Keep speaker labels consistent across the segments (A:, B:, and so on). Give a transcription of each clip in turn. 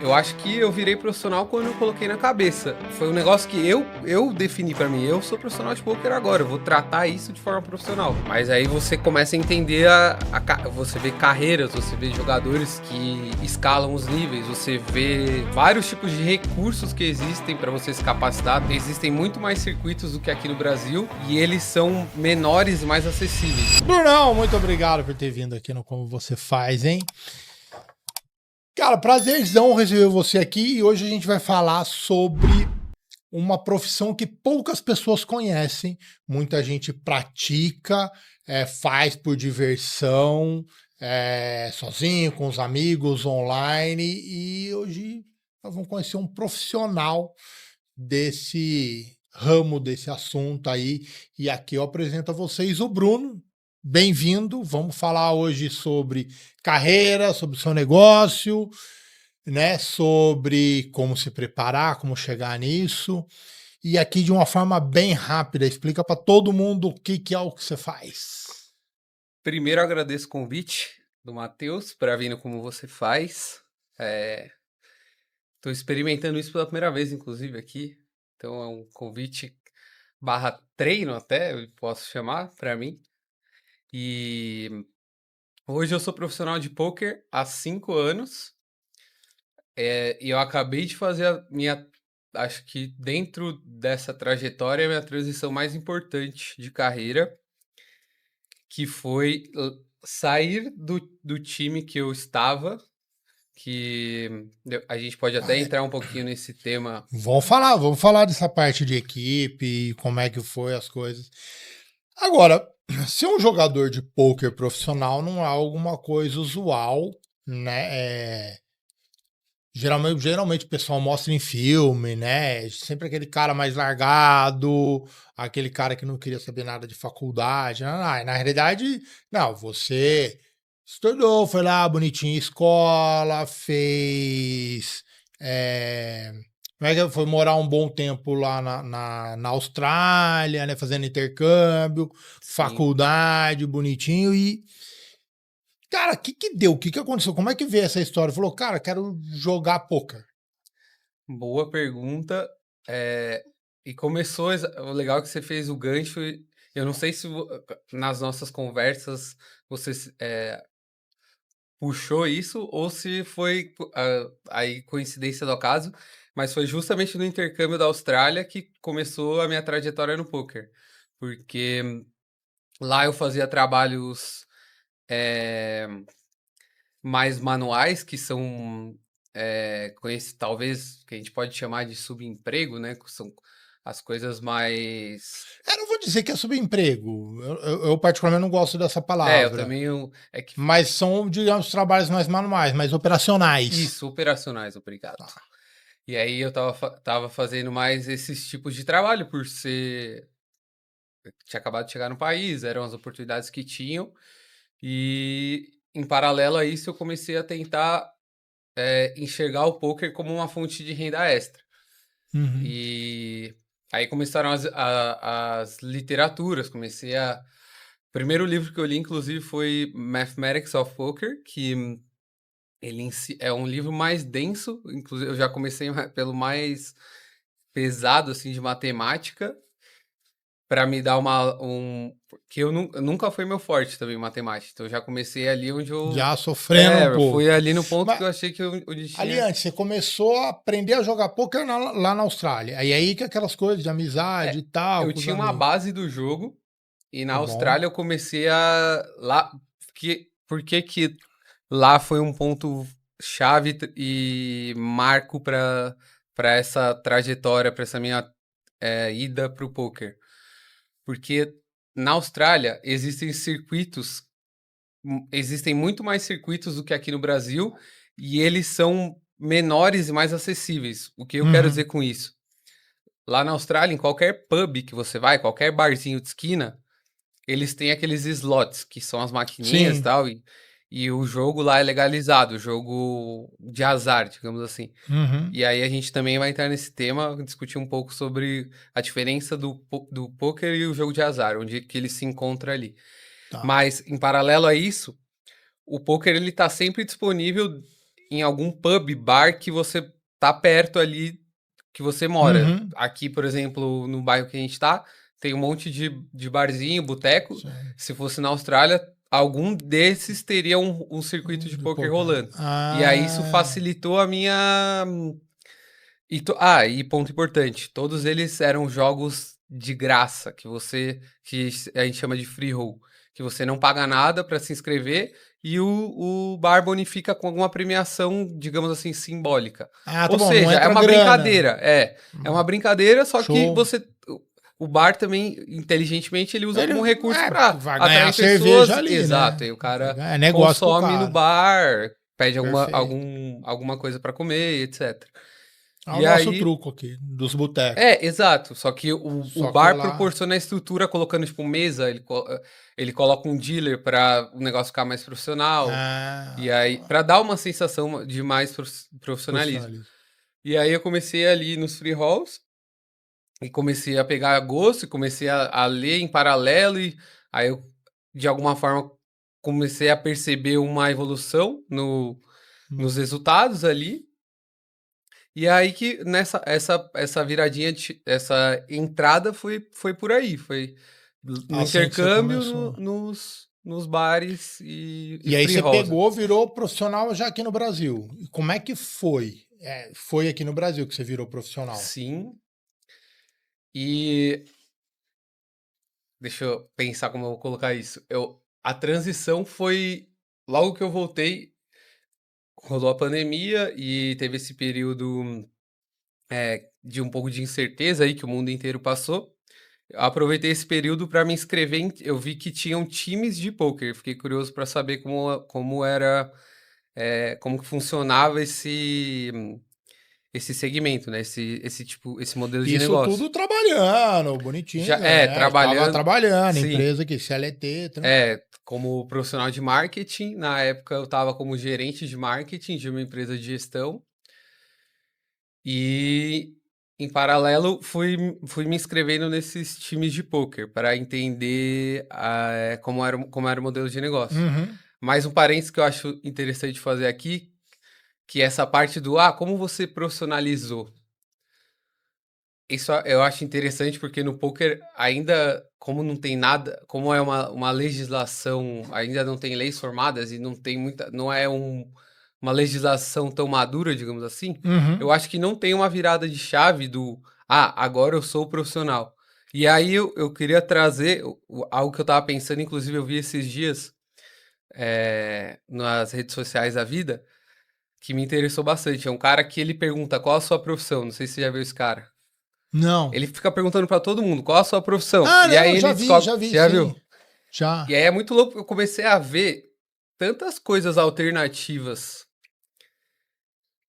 A: Eu acho que eu virei profissional quando eu coloquei na cabeça. Foi um negócio que eu defini pra mim. Eu sou profissional de poker agora, eu vou tratar isso de forma profissional. Mas aí você começa a entender você vê carreiras, você vê jogadores que escalam os níveis, você vê vários tipos de recursos que existem pra você se capacitar. Existem muito mais circuitos do que aqui no Brasil e eles são menores e mais acessíveis.
B: Brunão, muito obrigado por ter vindo aqui no Como Você Faz, hein? Cara, prazerzão receber você aqui e hoje a gente vai falar sobre uma profissão que poucas pessoas conhecem, muita gente pratica, faz por diversão, sozinho, com os amigos, online, e hoje nós vamos conhecer um profissional desse ramo, desse assunto aí, e aqui eu apresento a vocês o Bruno. Bem-vindo, vamos falar hoje sobre carreira, sobre o seu negócio, né? Sobre como se preparar, como chegar nisso. E aqui de uma forma bem rápida, explica para todo mundo o que é o que você faz.
A: Primeiro, eu agradeço o convite do Matheus para vir no Como Você Faz. Estou experimentando isso pela primeira vez, inclusive, aqui. Então é um convite barra treino até, eu posso chamar, para mim. E hoje eu sou profissional de poker há 5 anos. E eu acabei de fazer a minha, acho que dentro dessa trajetória, a minha transição mais importante de carreira, que foi sair do time que eu estava, que a gente pode até entrar um pouquinho nesse tema.
B: Vamos falar dessa parte de equipe, como é que foi as coisas. Agora, ser um jogador de pôquer profissional não é alguma coisa usual, né? Geralmente o pessoal mostra em filme, né? Sempre aquele cara mais largado, aquele cara que não queria saber nada de faculdade. Na realidade, não, você estudou, foi lá bonitinho, escola, fez. é, Como é que foi morar um bom tempo lá na Austrália, né? Fazendo intercâmbio,
A: Sim,
B: faculdade, bonitinho. E cara, o que deu? O que aconteceu? Como é que veio essa história? Falou, cara, quero jogar poker.
A: boa pergunta. É, e começou, o legal é que você fez o gancho. Eu não sei se nas nossas conversas você puxou isso ou se foi aí coincidência do acaso, mas foi justamente no intercâmbio da Austrália que começou a minha trajetória no poker. Porque lá eu fazia trabalhos eh, mais manuais, que são talvez que a gente pode chamar de subemprego, né? Que são as coisas mais.
B: Eu não vou dizer que é subemprego. Eu particularmente não gosto dessa
A: Eu
B: palavra.
A: também. É que.
B: Mas são, digamos, trabalhos mais manuais, mais operacionais.
A: Isso, operacionais, obrigado.
B: Tá.
A: E aí eu tava fazendo mais esses tipos de trabalho, por ser. Eu tinha acabado de chegar no país, eram as oportunidades que tinham. E em paralelo a isso, eu comecei a tentar enxergar o poker como uma fonte de renda extra.
B: Uhum.
A: E aí começaram as literaturas, comecei a. O primeiro livro que eu li, inclusive, foi Mathematics of Poker, que ele é um livro mais denso, inclusive eu já comecei pelo mais pesado, assim, de matemática, para me dar que nunca foi meu forte também, matemática, então eu já comecei ali onde
B: Já sofrendo um
A: eu fui
B: pouco.
A: ali no ponto que
B: Mas,
A: eu achei que onde
B: ali
A: tinha.
B: antes, você começou a aprender a jogar poker lá na Austrália. E aí que aquelas coisas de amizade
A: É,
B: e tal,
A: eu
B: com os
A: tinha uma
B: amigos.
A: base do jogo. E na
B: Tá bom.
A: Austrália eu comecei a lá por que lá foi um ponto chave e marco para essa trajetória, para essa minha ida para o poker. Porque na Austrália existem muito mais circuitos do que aqui no Brasil e eles são menores e mais acessíveis. O que eu quero dizer
B: Uhum.
A: com isso? Lá na Austrália, em qualquer pub que você vai, qualquer barzinho de esquina, eles têm aqueles slots, que são as maquininhas e
B: Sim.
A: tal, e o jogo lá é legalizado, o jogo de azar, digamos assim.
B: Uhum.
A: E aí a gente também vai entrar nesse tema, discutir um pouco sobre a diferença do poker e o jogo de azar, onde que ele se encontra ali.
B: Tá.
A: Mas, em paralelo a isso, o poker ele tá sempre disponível em algum pub, bar que você tá perto ali que você mora.
B: Uhum.
A: Aqui, por exemplo, no bairro que a gente tá, tem um monte de barzinho, boteco.
B: Sim.
A: Se fosse na Austrália, algum desses teria um circuito de
B: De
A: poker
B: poker.
A: rolando. E aí isso
B: Ah,
A: facilitou a minha. E ponto importante, todos eles eram jogos de graça, que a gente chama de free roll, que você não paga nada para se inscrever e o bar bonifica com alguma premiação, digamos assim, simbólica.
B: tá
A: Ou
B: bom, não
A: seja, é
B: entra
A: uma
B: grana.
A: brincadeira, é uma brincadeira, só que
B: Show.
A: o bar também, inteligentemente, ele usa
B: Ele
A: como recurso para
B: vai ganhar
A: atrair
B: cerveja
A: pessoas,
B: ali,
A: exato,
B: né?
A: aí o cara
B: É negócio pro
A: consome no
B: cara.
A: bar, pede
B: Perfeito.
A: alguma coisa para comer, etc.
B: É o
A: E
B: nosso
A: aí,
B: truco aqui, dos botecos.
A: exato. Só que o
B: Só que
A: bar
B: lá.
A: proporciona a estrutura colocando, tipo, mesa, ele coloca um dealer para o negócio ficar mais profissional. E aí,
B: Ah,
A: para dar uma sensação de mais profissionalismo.
B: profissionalismo.
A: E aí eu comecei ali nos free rolls e comecei a pegar gosto, e comecei a ler em paralelo e aí eu, de alguma forma, comecei a perceber uma evolução nos
B: Hum.
A: resultados ali. E aí que essa viradinha, essa entrada foi por aí, foi no
B: Assim que você
A: intercâmbio
B: começou.
A: nos bares e
B: E aí
A: free
B: você
A: rolls.
B: pegou, virou profissional já aqui no Brasil. E como é que foi? Foi aqui no Brasil que você virou profissional.
A: Sim, e deixa eu pensar como eu vou colocar isso. A transição foi logo que eu voltei, rolou a pandemia e teve esse período de um pouco de incerteza aí que o mundo inteiro passou. Eu aproveitei esse período para me inscrever eu vi que tinham times de pôquer, fiquei curioso para saber como era, como que funcionava esse segmento, né, esse modelo de
B: Isso
A: negócio.
B: tudo trabalhando, bonitinho,
A: Já
B: estava
A: trabalhando
B: trabalhando,
A: sim,
B: empresa aqui, CLT, tranquilo.
A: como profissional de marketing, na época eu estava como gerente de marketing de uma empresa de gestão, e em paralelo fui me inscrevendo nesses times de pôquer para entender como era o modelo de negócio.
B: Uhum.
A: Mais um parênteses que eu acho interessante fazer aqui, que é essa parte como você profissionalizou. Isso eu acho interessante porque no poker ainda, como não tem nada, como é uma legislação, ainda não tem leis formadas e não tem muita, não é uma legislação tão madura, digamos assim, eu
B: Uhum.
A: acho que não tem uma virada de chave agora eu sou profissional. E aí eu queria trazer algo que eu tava pensando, inclusive eu vi esses dias nas redes sociais da vida, que me interessou bastante. É um cara que ele pergunta qual a sua profissão, não sei se você já viu esse cara.
B: Não.
A: Ele fica perguntando pra todo mundo qual a sua profissão.
B: Ah,
A: E aí
B: não,
A: ele descobre.
B: já vi,
A: Você já
B: sim.
A: viu? E
B: Já.
A: aí é muito louco, eu comecei a ver tantas coisas alternativas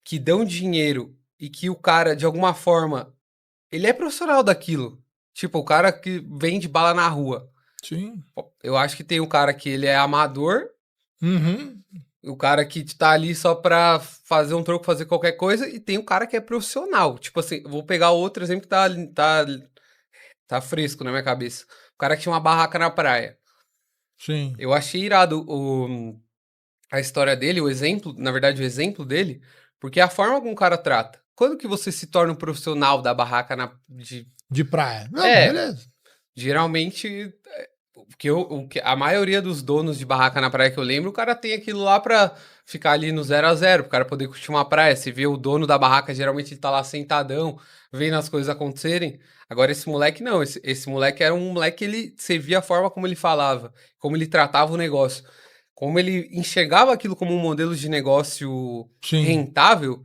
A: que dão dinheiro e que o cara, de alguma forma, ele é profissional daquilo. Tipo, o cara que vende bala na rua.
B: Sim.
A: Pô, eu acho que tem um cara que ele é amador,
B: Uhum.
A: o cara que tá ali só pra fazer um troco, fazer qualquer coisa, e tem o cara que é profissional. Tipo assim, eu vou pegar outro exemplo que tá fresco na minha cabeça. O cara que tinha uma barraca na praia.
B: Sim.
A: Eu achei irado a história dele, o exemplo, na verdade, o exemplo dele, porque é a forma como o cara trata. Quando que você se torna um profissional da barraca
B: De praia. Não,
A: É,
B: beleza.
A: geralmente, a maioria dos donos de barraca na praia que eu lembro, o cara tem aquilo lá pra ficar ali no 0 a 0, pro cara poder curtir uma praia. Você vê o dono da barraca, geralmente ele tá lá sentadão, vendo as coisas acontecerem. Agora esse moleque não, esse moleque era um moleque, você via a forma como ele falava, como ele tratava o negócio, como ele enxergava aquilo como um modelo de negócio
B: Sim.
A: rentável,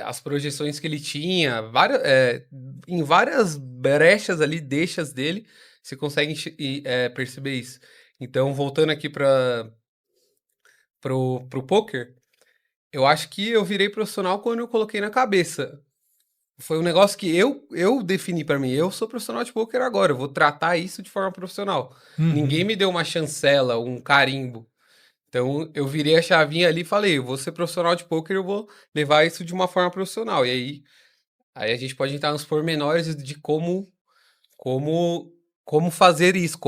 A: as projeções que ele tinha, em várias brechas ali, deixas dele, você consegue perceber isso. Então, voltando aqui pro poker, eu acho que eu virei profissional quando eu coloquei na cabeça. Foi um negócio que eu defini pra mim. Eu sou profissional de poker agora, eu vou tratar isso de forma profissional. Ninguém
B: Uhum.
A: me deu uma chancela, um carimbo. Então, eu virei a chavinha ali e falei, eu vou ser profissional de poker, eu vou levar isso de uma forma profissional. E aí a gente pode entrar nos pormenores de como, como fazer isso,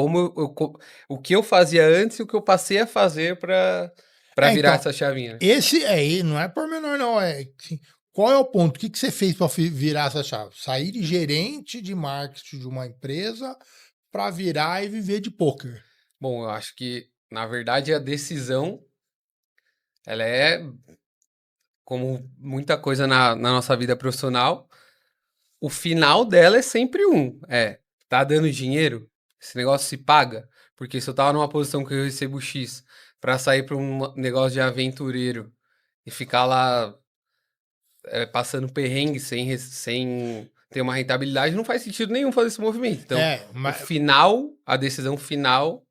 A: o que eu fazia antes e o que eu passei a fazer para. pra virar
B: Então,
A: essa chavinha, né.
B: esse aí não é pormenor não, assim, qual é o ponto? O que que você fez para virar essa chave? Sair de gerente de marketing de uma empresa para virar e viver de pôquer.
A: Bom, eu acho que, na verdade, a decisão, ela é, como muita coisa na nossa vida profissional, o final dela é sempre tá dando dinheiro? Esse negócio se paga? Porque se eu estava numa posição que eu recebo X para sair para um negócio de aventureiro e ficar lá, passando perrengue sem ter uma rentabilidade, não faz sentido nenhum fazer esse movimento. Então,
B: É,
A: o
B: mas
A: final, a decisão final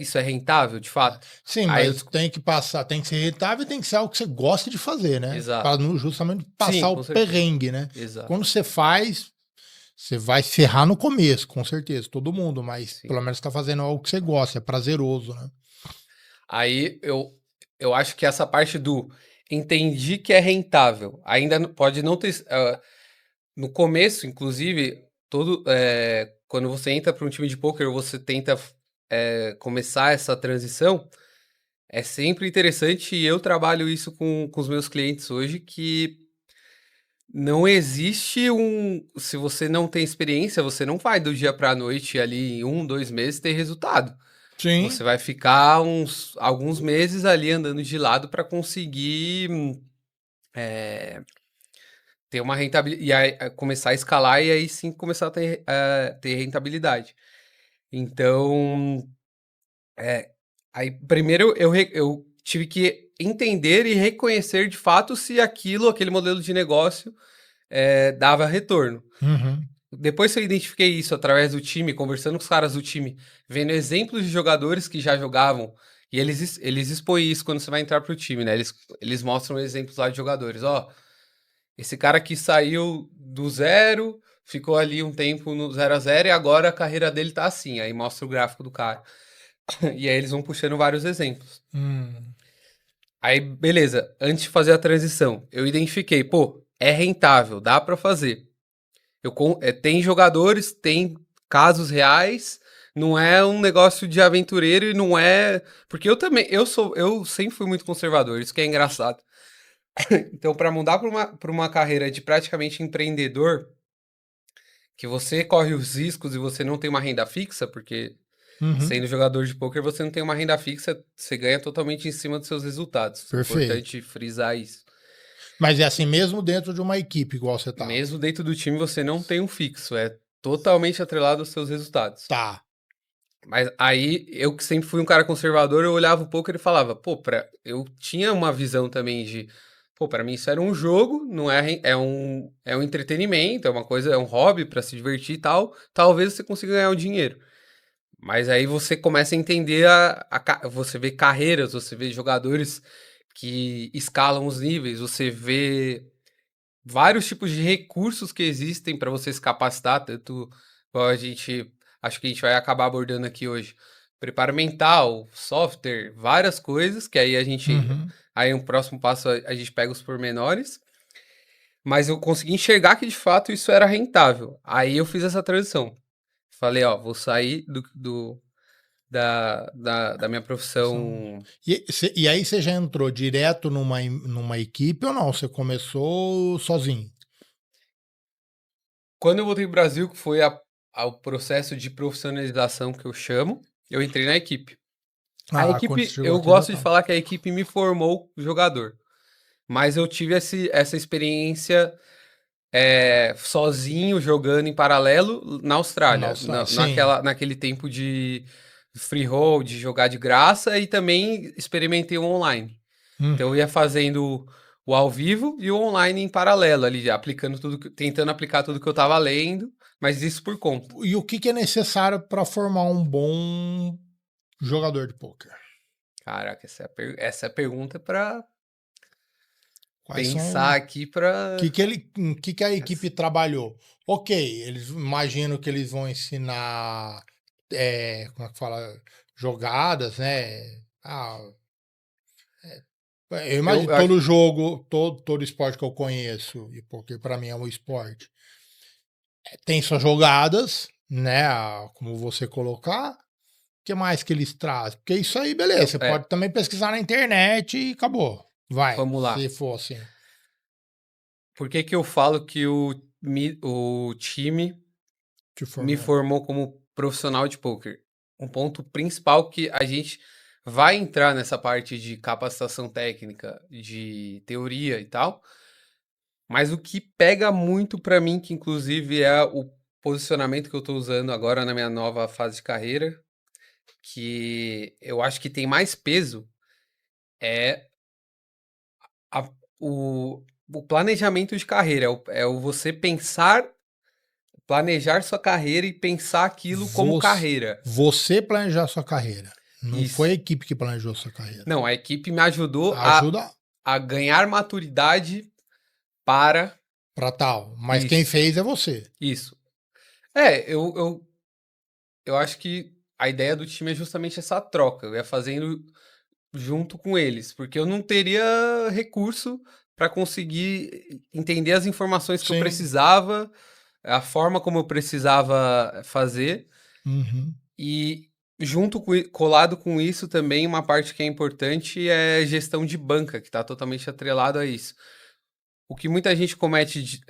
A: isso é rentável, de fato?
B: sim,
A: Aí eu
B: mas
A: discu
B: tem que passar, tem que ser rentável e tem que ser algo que você goste de fazer, né?
A: Exato.
B: Para justamente
A: Sim,
B: passar o
A: com certeza.
B: perrengue, né?
A: Exato.
B: Quando você faz, você vai se ferrar no começo, com certeza, todo mundo, mas
A: Sim.
B: pelo menos está fazendo algo que você gosta, é prazeroso, né?
A: Aí eu acho que essa parte do entendi que é rentável, ainda pode não ter. No começo, inclusive, quando você entra para um time de poker, você tenta começar essa transição, é sempre interessante, e eu trabalho isso com os meus clientes hoje, que não existe Se você não tem experiência, você não vai do dia para a noite, ali, em 2 meses, ter resultado.
B: Sim.
A: Você vai ficar alguns meses ali andando de lado para conseguir eh, ter uma rentabilidade. E aí, começar a escalar e aí sim começar a ter rentabilidade. Então, aí primeiro eu tive que entender e reconhecer de fato se aquele modelo de negócio dava retorno.
B: Uhum.
A: Depois que eu identifiquei isso através do time, conversando com os caras do time, vendo exemplos de jogadores que já jogavam, e eles expõem isso quando você vai entrar pro time, né? Eles mostram exemplos lá de jogadores. Ó, esse cara que saiu do zero, ficou ali um tempo no 0-0 e agora a carreira dele tá assim. Aí mostra o gráfico do cara. E aí eles vão puxando vários exemplos.
B: Hum.
A: Aí, beleza, antes de fazer a transição, eu identifiquei, pô, é rentável, dá pra fazer. Tem jogadores, tem casos reais, não é um negócio de aventureiro e não é. Porque eu sempre fui muito conservador, isso que é engraçado. Então, para mudar para uma carreira de praticamente empreendedor, que você corre os riscos e você não tem uma renda fixa, porque
B: Uhum.
A: sendo jogador de poker você não tem uma renda fixa, você ganha totalmente em cima dos seus resultados.
B: Perfeito.
A: Importante frisar isso.
B: Mas é assim mesmo dentro de uma equipe, igual você tá.
A: Mesmo dentro do time, você não tem um fixo, é totalmente atrelado aos seus resultados.
B: Tá.
A: Mas aí, eu que sempre fui um cara conservador, eu olhava um pouco e ele falava, pô, eu tinha uma visão também de, pô, pra mim isso era um jogo, não é um entretenimento, é uma coisa, é um hobby pra se divertir e tal, talvez você consiga ganhar o dinheiro. Mas aí você começa a entender, você vê carreiras, você vê jogadores que escalam os níveis, você vê vários tipos de recursos que existem para você se capacitar, tanto igual acho que a gente vai acabar abordando aqui hoje. Preparo mental, software, várias coisas, que
B: Uhum.
A: aí um próximo passo a gente pega os pormenores, mas eu consegui enxergar que de fato isso era rentável. Aí eu fiz essa transição. Falei, ó, vou sair da minha profissão.
B: E aí você já entrou direto numa equipe ou não? Você começou sozinho?
A: Quando eu voltei pro Brasil, que foi ao processo de profissionalização que eu chamo, eu entrei na equipe. A
B: Ah, quando você
A: equipe,
B: chegou
A: eu
B: aqui já
A: gosto de
B: tá.
A: falar que a equipe me formou jogador, mas eu tive essa experiência sozinho, jogando em paralelo na Austrália,
B: Nossa, sim.
A: naquele tempo de freehold, de jogar de graça, e também experimentei o online. Então eu
B: Uhum.
A: ia fazendo o ao vivo e o online em paralelo ali, aplicando tudo, tentando aplicar tudo que eu tava lendo, mas isso por conta.
B: E o que que é necessário para formar um bom jogador de pôquer?
A: Caraca, essa é a pergunta pra
B: Quais são
A: pensar aqui pra.
B: que a equipe trabalhou? Ok, eles imagino que eles vão ensinar, como é que fala? Jogadas, né? Ah, eu
A: Eu
B: imagino
A: acho.
B: todo jogo, todo esporte que eu conheço, e porque para mim é um esporte, tem suas jogadas, né? Como você colocar. que mais que eles trazem? Porque isso aí, beleza, você pode também pesquisar na internet e acabou. Vai,
A: vamos lá.
B: se for assim.
A: Por que que eu falo que o time
B: Te
A: me
B: formou.
A: formou como profissional de poker? Um ponto principal que a gente vai entrar nessa parte de capacitação técnica, de teoria e tal, mas o que pega muito pra mim, que inclusive é o posicionamento que eu tô usando agora na minha nova fase de carreira, que eu acho que tem mais peso, é a- o, o planejamento de carreira, é o você pensar, planejar sua carreira e pensar aquilo como
B: Você,
A: carreira.
B: você planejar sua carreira. Não foi a
A: Isso.
B: equipe que planejou sua carreira.
A: Não, a equipe me ajudou
B: Ajuda
A: a ganhar maturidade para
B: pra tal. Mas quem
A: isso.
B: fez é você.
A: Isso. É, eu acho que a ideia do time é justamente essa troca. Eu ia fazendo junto com eles, porque eu não teria recurso para conseguir entender as informações que eu
B: Sim.
A: precisava, a forma como eu precisava fazer,
B: Uhum.
A: e junto com, colado com isso também uma parte que é importante é gestão de banca, que está totalmente atrelado a isso. O que muita gente comete,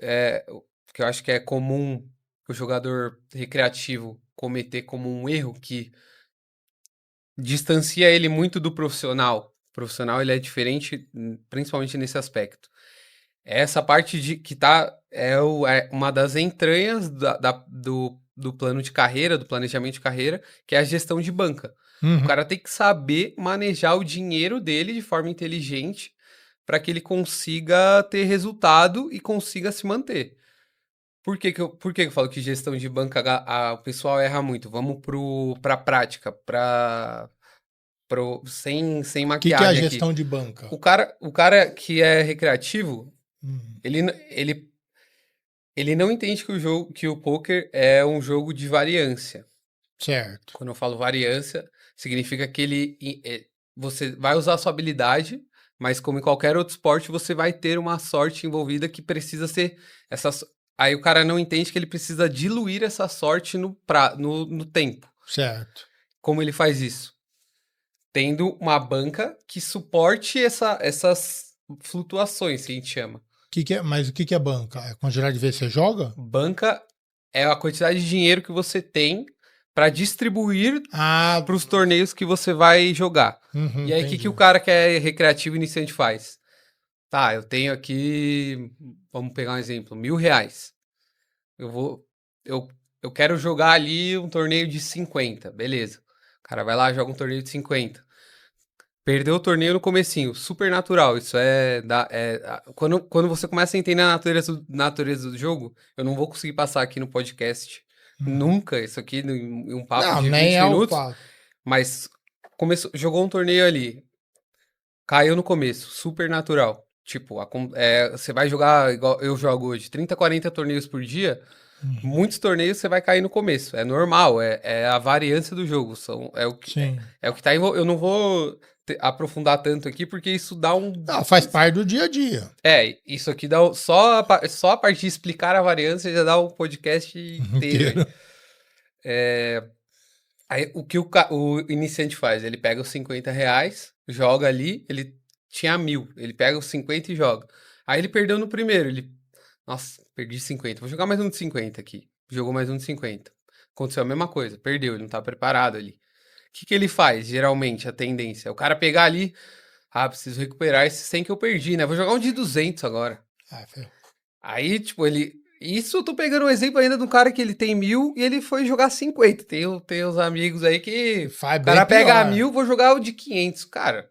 A: que eu acho que é comum o jogador recreativo cometer como um erro que distancia ele muito do profissional. O profissional ele é diferente, principalmente nesse aspecto. Essa parte de que tá é uma das entranhas do plano de carreira, do planejamento de carreira, que é a gestão de banca. O
B: Uhum.
A: cara tem que saber manejar o dinheiro dele de forma inteligente para que ele consiga ter resultado e consiga se manter. Por que que eu falo que gestão de banca o pessoal erra muito? Vamos para a prática, sem
B: O que é a
A: maquiagem aqui.
B: gestão de banca?
A: O cara que é recreativo,
B: Hum,
A: ele não entende que o poker é um jogo de variância.
B: certo.
A: Quando eu falo variância, significa que você vai usar a sua habilidade, mas como em qualquer outro esporte, você vai ter uma sorte envolvida que precisa ser essa. Aí o cara não entende que ele precisa diluir essa sorte no tempo.
B: Certo.
A: Como ele faz isso? Tendo uma banca que suporte essas flutuações, que a gente chama.
B: Mas o que é banca? É a quantidade de vezes que você joga?
A: Banca é a quantidade de dinheiro que você tem para distribuir
B: Ah,
A: para os torneios que você vai jogar. E aí, o que, que o
B: entendi.
A: cara que é recreativo iniciante faz? Tá, eu tenho aqui, vamos pegar um exemplo, R$ 1.000. Eu vou, eu, eu quero jogar ali um torneio de 50, beleza. O cara vai lá, joga um torneio de 50. Perdeu o torneio no comecinho, super natural. Isso quando você começa a entender a natureza do jogo, eu não vou conseguir passar aqui no podcast
B: Uhum.
A: nunca, isso aqui em um papo
B: Não,
A: de
B: nem
A: 20
B: é o
A: minutos,
B: fato.
A: mas jogou um torneio ali, caiu no começo, super natural. Tipo, você vai jogar igual eu jogo hoje, 30, 40 torneios por dia,
B: Uhum.
A: muitos torneios você vai cair no começo. É normal, é a variância do jogo.
B: Sim.
A: É o que tá Eu não vou aprofundar tanto aqui, porque isso dá um.
B: Ah, faz parte do dia a dia.
A: Isso aqui dá. Só a parte de explicar a variância já dá um podcast inteiro aí.
B: Inteiro.
A: Aí o que o iniciante faz? Ele pega os R$ 50, joga ali, ele tinha 1.000, ele pega os 50 e joga. Aí ele perdeu no primeiro, nossa, perdi 50, vou jogar mais um de 50 aqui. Jogou mais um de 50. Aconteceu a mesma coisa, perdeu, ele não tá preparado ali. O que que ele faz, geralmente, a tendência? É o cara pegar ali, preciso recuperar esse 100 que eu perdi, né? Vou jogar um de 200 agora.
B: Ah,
A: Aí, tipo, Isso eu tô pegando um exemplo ainda de um cara que ele tem 1.000 e ele foi jogar 50. Tem os amigos aí que
B: faz
A: o
B: bem
A: cara pega
B: pior.
A: 1.000, vou jogar o de 500. Cara,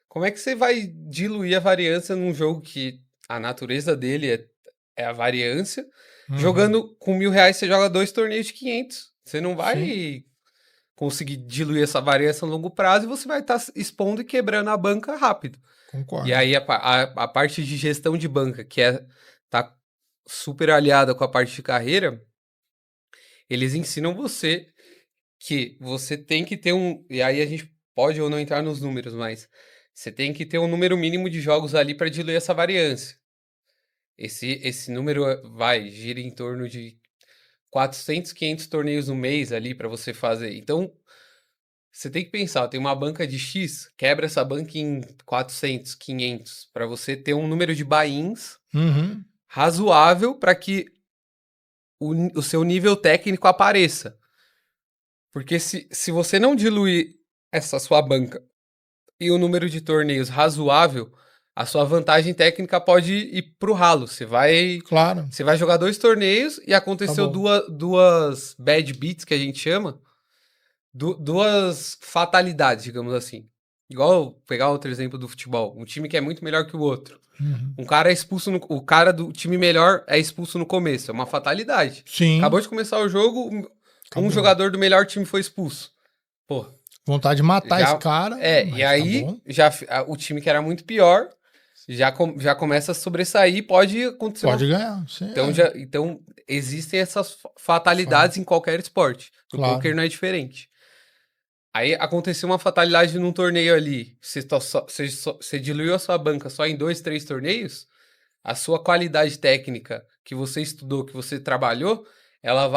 A: como é que você vai diluir a variância num jogo que a natureza dele é a variância?
B: Uhum.
A: Jogando com R$ 1.000, você joga 2 torneios de 500. Você não
B: Sim,
A: vai conseguir diluir essa variância a longo prazo e você vai estar expondo e quebrando a banca rápido. E
B: concordo.
A: aí a parte de gestão de banca, tá super aliada com a parte de carreira, eles ensinam você que você tem que ter e aí a gente pode ou não entrar nos números, mas você tem que ter um número mínimo de jogos ali para diluir essa variância. Esse número gira em torno de 400, 500 torneios no mês ali para você fazer. Então, você tem que pensar, tem uma banca de X, quebra essa banca em 400, 500, para você ter um número de buy-ins
B: Uhum.
A: razoável para que o seu nível técnico apareça. Porque se você não diluir essa sua banca e o número de torneios razoável, a sua vantagem técnica pode ir pro ralo.
B: Claro,
A: Você vai jogar 2 torneios e aconteceu
B: acabou.
A: duas bad beats, que a gente chama, duas fatalidades, digamos assim. Igual pegar outro exemplo do futebol, um time que é muito melhor que o outro.
B: Uhum.
A: Um cara é expulso, o cara do time melhor é expulso no começo, é uma fatalidade.
B: Sim,
A: Acabou de começar o jogo, um
B: acabou.
A: jogador do melhor time foi expulso. Pô,
B: Vontade de matar esse
A: já
B: cara,
A: e
B: mas tá
A: aí
B: bom.
A: o time que era muito pior já começa a sobressair, pode acontecer uma.
B: Pode ganhar. Sim,
A: Então existem essas fatalidades em qualquer esporte. No
B: claro.
A: poker não é diferente. Aí aconteceu uma fatalidade num torneio ali. Você diluiu a sua banca só em 2, 3 torneios. A sua qualidade técnica que você estudou, que você trabalhou, ela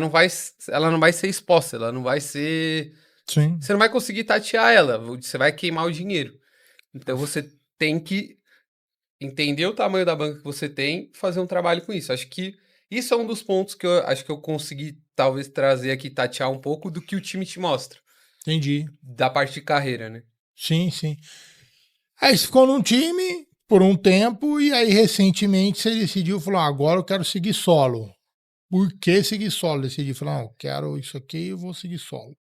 A: não vai ser exposta, ela não vai ser.
B: Sim.
A: Você não vai conseguir tatear ela. Você vai queimar o dinheiro. Então você tem que entender o tamanho da banca que você tem, fazer um trabalho com isso. Acho que isso é um dos pontos que eu acho que eu consegui talvez trazer aqui, tatear um pouco do que o time te mostra,
B: Entendi.
A: da parte de carreira, né?
B: Sim, sim. Aí você ficou num time por um tempo e aí recentemente você decidiu, falou, agora eu quero seguir solo. Por que seguir solo? Decidi, falar, não, eu quero isso aqui, eu vou seguir solo.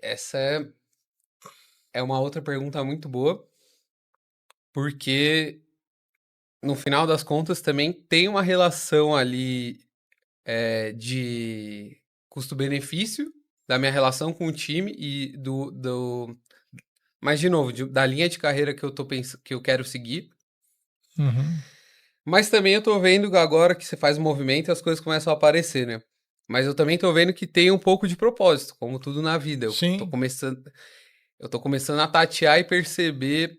A: Essa é uma outra pergunta muito boa, porque no final das contas também tem uma relação ali de custo-benefício da minha relação com o time e mas de novo, da linha de carreira que eu tô pensando, que eu quero seguir.
B: Uhum.
A: Mas também eu tô vendo que agora que você faz o movimento e as coisas começam a aparecer, né? Mas eu também tô vendo que tem um pouco de propósito, como tudo na vida.
B: Sim.
A: Eu tô começando a tatear e perceber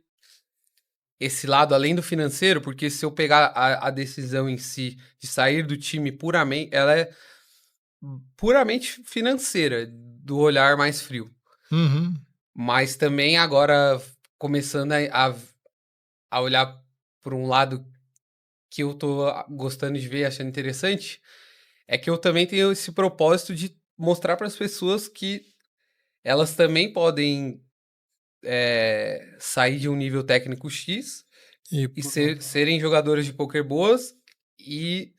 A: esse lado além do financeiro, porque se eu pegar a decisão em si de sair do time puramente, ela é puramente financeira, do olhar mais frio.
B: Uhum.
A: Mas também agora começando a olhar por um lado que eu tô gostando de ver, achando interessante, é que eu também tenho esse propósito de mostrar para as pessoas que elas também podem sair de um nível técnico X
B: E
A: e
B: por outro.
A: serem jogadoras de poker boas e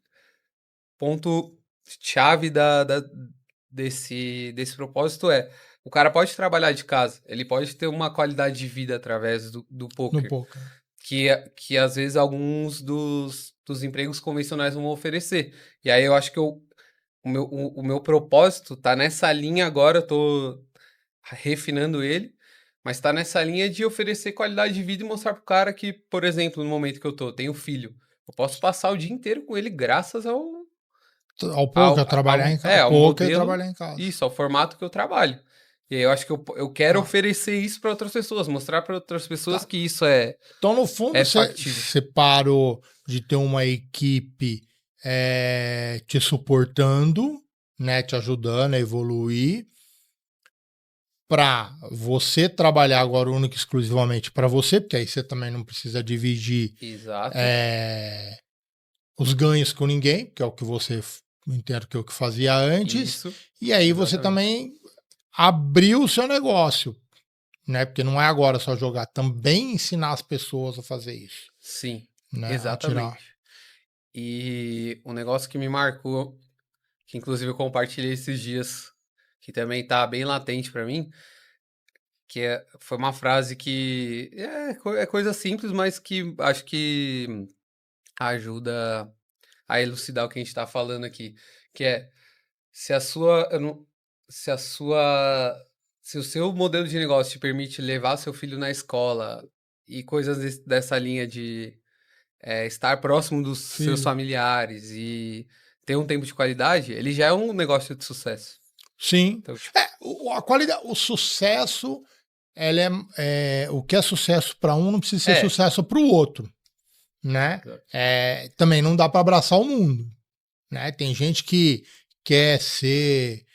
A: ponto chave desse propósito é o cara pode trabalhar de casa, ele pode ter uma qualidade de vida através do
B: No
A: poker,
B: poker.
A: que às vezes alguns dos empregos convencionais não vão oferecer. E aí eu acho que o meu propósito tá nessa linha agora, eu tô refinando ele, mas tá nessa linha de oferecer qualidade de vida e mostrar pro cara que, por exemplo, no momento que eu tenho filho, eu posso passar o dia inteiro com ele graças
B: Ao poker, trabalhar em casa.
A: ao
B: Poker,
A: modelo,
B: trabalhar em casa.
A: isso, ao formato que eu trabalho. E aí eu acho que eu quero
B: Tá.
A: oferecer isso para outras pessoas, mostrar para outras pessoas
B: Tá.
A: que isso
B: Então, no fundo,
A: é
B: você
A: factível.
B: parou de ter uma equipe te suportando, né, te ajudando a evoluir, para você trabalhar agora única e exclusivamente para você, porque aí você também não precisa dividir
A: Exato.
B: eh, os ganhos com ninguém, que é o que você entendo que é o que fazia antes,
A: Isso,
B: e aí você
A: exatamente.
B: também abriu o seu negócio, né? Porque não é agora só jogar, também ensinar as pessoas a fazer isso,
A: Sim,
B: né? A tirar.
A: exatamente. E um negócio que me marcou, que inclusive eu compartilhei esses dias, que também tá bem latente para mim, foi uma frase que é coisa simples, mas que acho que ajuda a elucidar o que a gente está falando aqui, que é se a sua, eu não- se a sua, se o seu modelo de negócio te permite levar seu filho na escola e coisas dessa linha de estar próximo dos seus
B: Filho.
A: familiares e ter um tempo de qualidade, ele já é um negócio de sucesso.
B: Sim.
A: Então, tipo,
B: A qualidade, o sucesso, ela o que é sucesso para um não precisa ser
A: é,
B: sucesso para o outro, né? Também não dá para abraçar o mundo, né? Tem gente que quer ser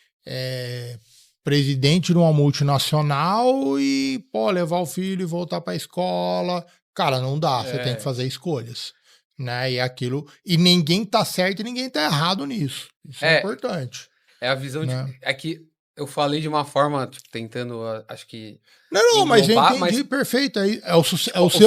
B: presidente de uma multinacional e, pô, levar o filho e voltar para a escola. Cara, não dá, você tem que
A: É,
B: fazer escolhas, né? E aquilo, e ninguém tá certo e ninguém tá errado nisso. Isso é
A: é,
B: importante,
A: é a visão de.
B: né?
A: É que eu falei de uma forma, tipo, tentando, acho que,
B: Não, não, mas eu
A: englobar,
B: entendi,
A: mas
B: perfeito. É o
A: o
B: seu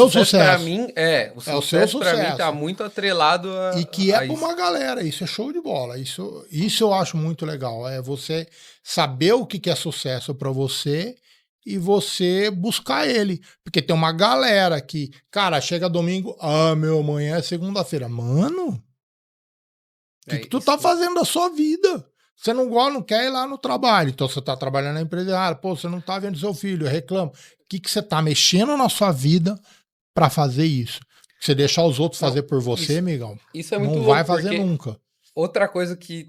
A: sucesso pra
B: sucesso.
A: mim o
B: É o seu
A: sucesso para mim tá
B: sucesso.
A: muito atrelado
B: E que é
A: a
B: para
A: isso.
B: uma galera, isso é show de bola. Isso eu acho muito legal. É você saber o que que é sucesso para você e você buscar ele. Porque tem uma galera que, cara, chega domingo, ah, meu, amanhã é segunda-feira. Mano, o que
A: É
B: que tu tá
A: isso.
B: fazendo da sua vida? Você não gosta, não quer ir lá no trabalho. Então você tá trabalhando na empresa errada. Pô, você não tá vendo seu filho, reclama. O que que você tá mexendo na sua vida para fazer isso? Você deixar os outros fazer
A: Não,
B: por você,
A: isso,
B: amigão,
A: isso é muito
B: não vai
A: louco,
B: fazer
A: porque
B: nunca.
A: outra coisa que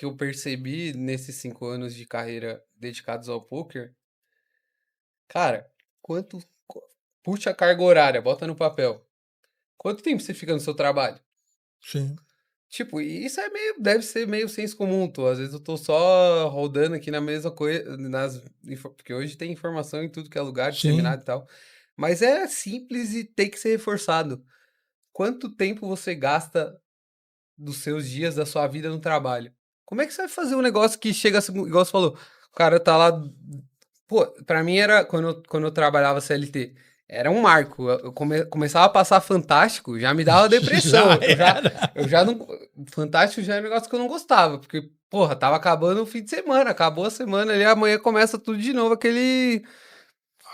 A: eu percebi nesses 5 anos de carreira dedicados ao poker, cara, quanto. Puxa a carga horária, bota no papel. Quanto tempo você fica no seu trabalho?
B: Sim.
A: Tipo, e isso é meio, deve ser meio senso comum, tô. Às vezes eu tô só rodando aqui na mesma coisa, porque hoje tem informação em tudo que é lugar,
B: Sim.
A: disseminado e tal. Mas é simples e tem que ser reforçado. Quanto tempo você gasta dos seus dias, da sua vida no trabalho? Como é que você vai fazer um negócio que chega, assim, igual você falou, o cara tá lá. Pô, pra mim era, quando eu trabalhava CLT, era um marco. Começava a passar Fantástico, já me dava
B: Já
A: depressão.
B: era.
A: Eu já não. Fantástico já é um negócio que eu não gostava, porque, porra, tava acabando o fim de semana, acabou a semana ali, amanhã começa tudo de novo, aquele.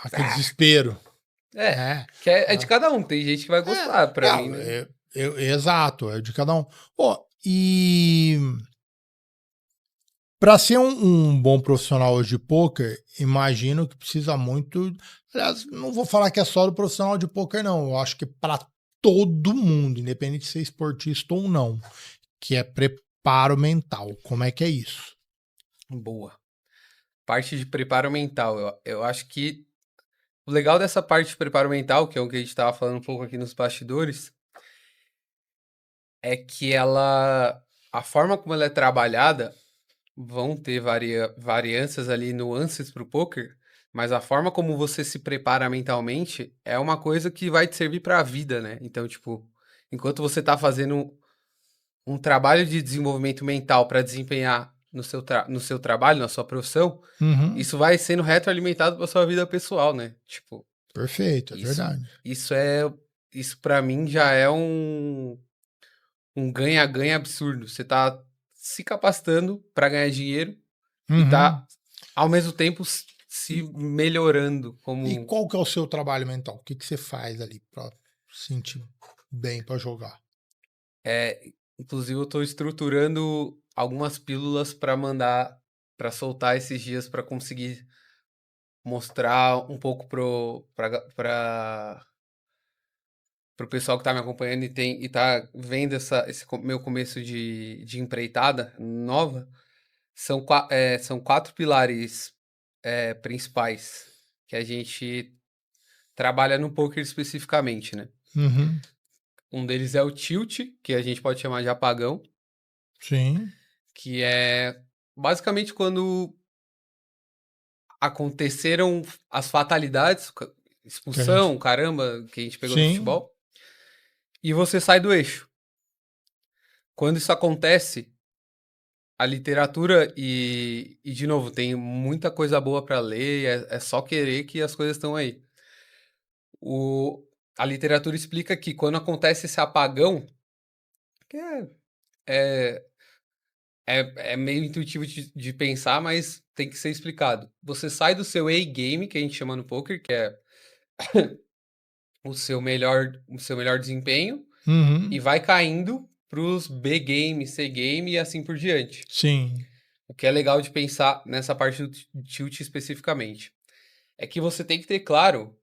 B: Aquele
A: Ah,
B: desespero.
A: é,
B: É.
A: que é de cada um, tem gente que vai gostar, pra mim,
B: Não,
A: né?
B: exato, é de cada um. Ó, e para ser um bom profissional hoje de poker, imagino que precisa muito. Aliás, não vou falar que é só do profissional de poker, não. Eu acho que para todo mundo, independente de ser esportista ou não, que é preparo mental. Como é que é isso?
A: Boa. Parte de preparo mental. Eu acho que o legal dessa parte de preparo mental, que é o que a gente estava falando um pouco aqui nos bastidores, é que a forma como ela é trabalhada, vão ter variâncias ali, nuances para o poker, mas a forma como você se prepara mentalmente é uma coisa que vai te servir para a vida, né? Então, tipo, enquanto você está fazendo um trabalho de desenvolvimento mental para desempenhar no seu trabalho, na sua profissão,
B: Uhum,
A: isso vai sendo retroalimentado para sua vida pessoal, né? Tipo,
B: perfeito, é
A: isso,
B: verdade.
A: isso é, isso para mim já é um ganha-ganha absurdo. Você tá se capacitando para ganhar dinheiro e
B: Uhum.
A: tá ao mesmo tempo se melhorando
B: E
A: como
B: qual que é o seu trabalho mental? O que que você faz ali para sentir bem para jogar?
A: inclusive eu tô estruturando algumas pílulas para mandar para soltar esses dias para conseguir mostrar um pouco pro pessoal que tá me acompanhando e tá vendo meu começo de empreitada nova. São 4 pilares principais que a gente trabalha no poker especificamente, né?
B: Uhum.
A: Um deles é o tilt, que a gente pode chamar de apagão,
B: Sim,
A: que é basicamente quando aconteceram as fatalidades,
B: que a gente.
A: expulsão, caramba, que a gente pegou no
B: Sim.
A: futebol, e você sai do eixo. Quando isso acontece, a literatura e de novo, tem muita coisa boa para ler, é só querer que as coisas estão aí. O, a literatura explica que quando acontece esse apagão, que é, é meio intuitivo de pensar, mas tem que ser explicado. Você sai do seu A-game, que a gente chama no poker, que é o seu melhor desempenho, e
B: Uhum.
A: vai caindo para os B-game, C-game e assim por diante.
B: Sim.
A: O que é legal de pensar nessa parte do tilt especificamente é que você tem que ter claro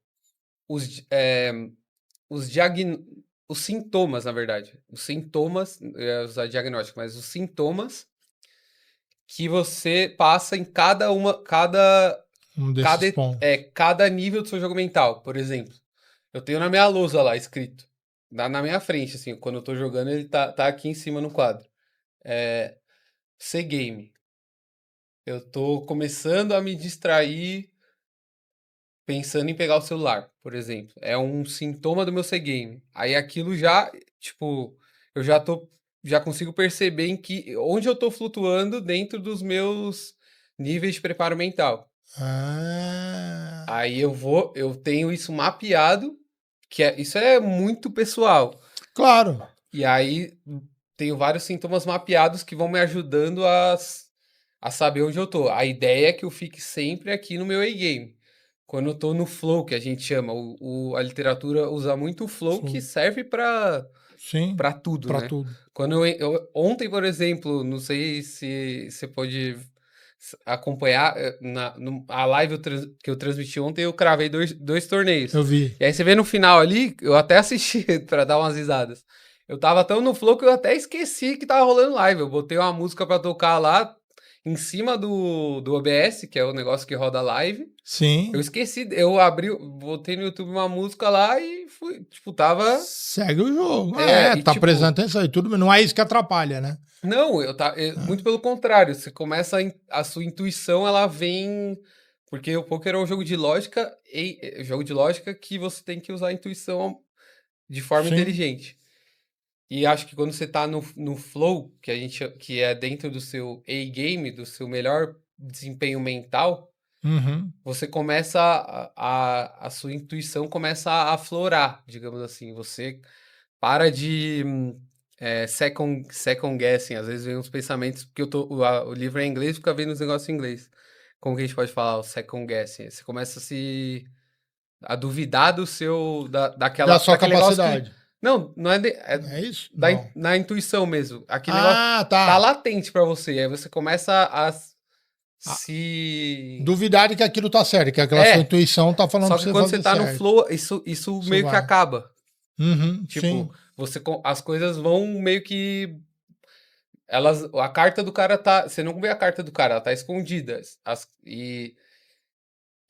A: os, é, os, diagn... os sintomas, na verdade. Os sintomas, eu ia usar diagnóstico, mas os sintomas que você passa em
B: Um desses pontos.
A: cada nível do seu jogo mental. Por exemplo, eu tenho na minha lousa lá escrito, na minha frente, assim, quando eu tô jogando, ele tá aqui em cima no quadro. É, C-game. eu tô começando a me distrair pensando em pegar o celular, por exemplo. É um sintoma do meu C-game. Aí aquilo já, tipo, eu já consigo perceber em que onde eu tô flutuando dentro dos meus níveis de preparo mental.
B: Ah,
A: Aí eu tenho isso mapeado, isso é muito pessoal.
B: claro.
A: E aí tenho vários sintomas mapeados que vão me ajudando a saber onde eu tô. A ideia é que eu fique sempre aqui no meu A-game. Quando eu tô no flow, que a gente chama, a literatura usa muito o flow, que
B: Sim,
A: serve para
B: sim,
A: para tudo,
B: pra
A: né?
B: tudo.
A: Quando ontem, por exemplo, não sei se você pode acompanhar a live que eu transmiti ontem, eu cravei dois torneios.
B: Eu vi.
A: E aí você vê no final ali, eu até assisti para dar umas risadas. Eu tava tão no flow que eu até esqueci que tava rolando live. Eu botei uma música para tocar lá em cima do OBS, que é o negócio que roda live. Eu
B: Sim.
A: esqueci, botei no YouTube uma música lá e fui, tipo,
B: Segue o jogo.
A: é,
B: É,
A: e
B: tá prestando
A: tipo,
B: atenção e tudo, não é isso que atrapalha, né?
A: não, muito
B: Ah,
A: pelo contrário, você começa a sua intuição, ela vem, porque o poker é um jogo de lógica, jogo de lógica que você tem que usar a intuição de forma
B: sim.
A: inteligente. E acho que quando você tá no flow, que é dentro do seu A-game, do seu melhor desempenho mental,
B: Uhum.
A: você começa a sua intuição começa a aflorar, digamos assim. Você para de second guessing. Às vezes vem uns pensamentos, porque o livro é em inglês, fica vendo os negócios em inglês. Como que a gente pode falar o second guessing? Você começa a duvidar
B: Da sua
A: daquele negócio que
B: capacidade.
A: não é,
B: É isso? Não.
A: na intuição mesmo. Aquele negócio
B: Ah,
A: tá
B: tá.
A: latente pra você. Aí você começa a
B: Ah,
A: se
B: duvidar de que aquilo tá certo, que aquela sua
A: é,
B: intuição tá falando
A: só
B: pra
A: que
B: você
A: quando você
B: fazer
A: tá no
B: certo.
A: flow, isso
B: Isso
A: meio que
B: vai.
A: acaba.
B: Uhum,
A: Tipo,
B: sim.
A: as coisas vão meio que a carta do cara tá, você não vê a carta do cara, ela tá escondida.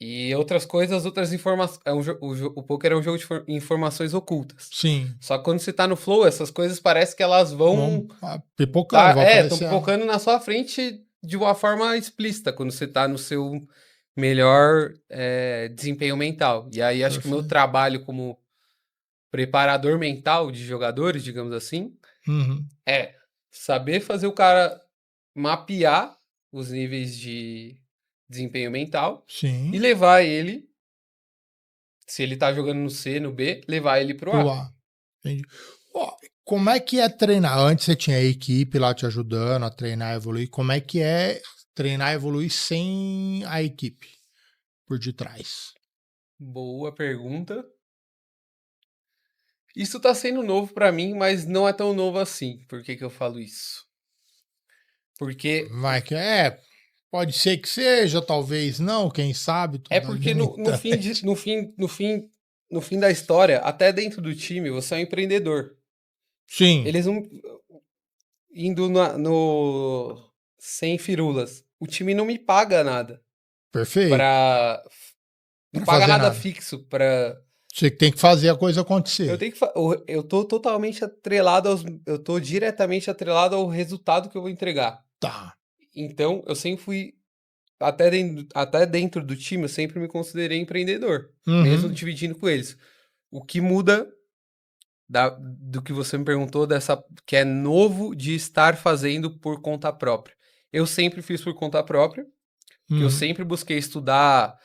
A: E outras coisas, outras informações, o poker é um jogo de informações ocultas.
B: Sim.
A: Só que quando você tá no flow, essas coisas parece que elas vão
B: Pipocando, vai
A: estão
B: aparecer.
A: pipocando na sua frente de uma forma explícita, quando você tá no seu melhor desempenho mental. E aí acho que o meu
B: Perfeito.
A: trabalho como preparador mental de jogadores, digamos assim,
B: Uhum.
A: é saber fazer o cara mapear os níveis de desempenho mental e
B: Sim.
A: levar ele, se ele tá jogando no C, no B, levar ele pro
B: Pro
A: A.
B: ar. Entendi. Ó, como é que é treinar? Antes você tinha a equipe lá te ajudando a treinar e evoluir. Como é que é treinar e evoluir sem a equipe por detrás?
A: Boa pergunta. Isso tá sendo novo pra mim, mas não é tão novo assim. Por que que eu falo isso? Porque
B: Vai que é. Pode ser que seja, talvez não, quem sabe,
A: é
B: tudo
A: porque
B: ali na internet.
A: no fim da história, até dentro do time, você é um empreendedor.
B: Sim,
A: Eles não indo no sem firulas. O time não me paga nada
B: perfeito.
A: pra. Não
B: Para
A: paga
B: fazer
A: nada
B: nada.
A: fixo pra.
B: Você que tem que fazer a coisa
A: Eu
B: acontecer.
A: tenho que. Eu tô totalmente atrelado eu tô diretamente atrelado ao resultado que eu vou entregar.
B: Tá.
A: Então, eu sempre fui. Até dentro do time, eu sempre me considerei empreendedor, mesmo
B: Uhum.
A: dividindo com eles. O que muda do que você me perguntou, dessa que é novo de estar fazendo por conta própria. Eu sempre fiz por conta própria, que eu
B: Uhum.
A: sempre busquei estudar,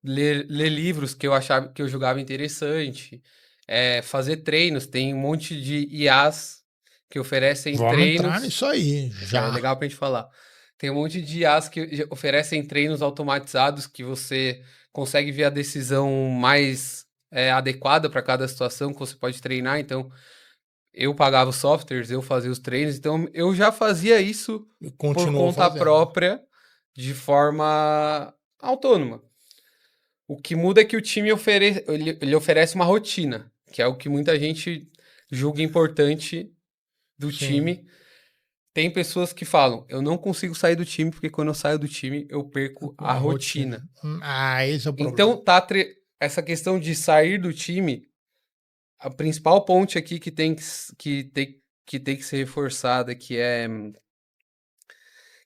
A: ler livros que eu achava que eu julgava interessante, fazer treinos. Tem um monte de IAs que oferecem
B: Vamos entrar
A: treinos.
B: nisso aí,
A: Isso é
B: já.
A: legal pra gente falar. Tem um monte de IAs que oferecem treinos automatizados que você consegue ver a decisão mais adequada para cada situação que você pode treinar. Então, eu pagava os softwares, eu fazia os treinos. Então, eu já fazia isso
B: E
A: por
B: continuou
A: conta
B: fazendo.
A: própria, de forma autônoma. O que muda é que o time ele oferece uma rotina, que é o que muita gente julga importante do
B: Sim.
A: time. Tem pessoas que falam, eu não consigo sair do time porque quando eu saio do time eu perco a
B: A rotina.
A: rotina.
B: Ah, esse é o problema.
A: Então, essa questão de sair do time, a principal ponte aqui que tem que ser reforçada,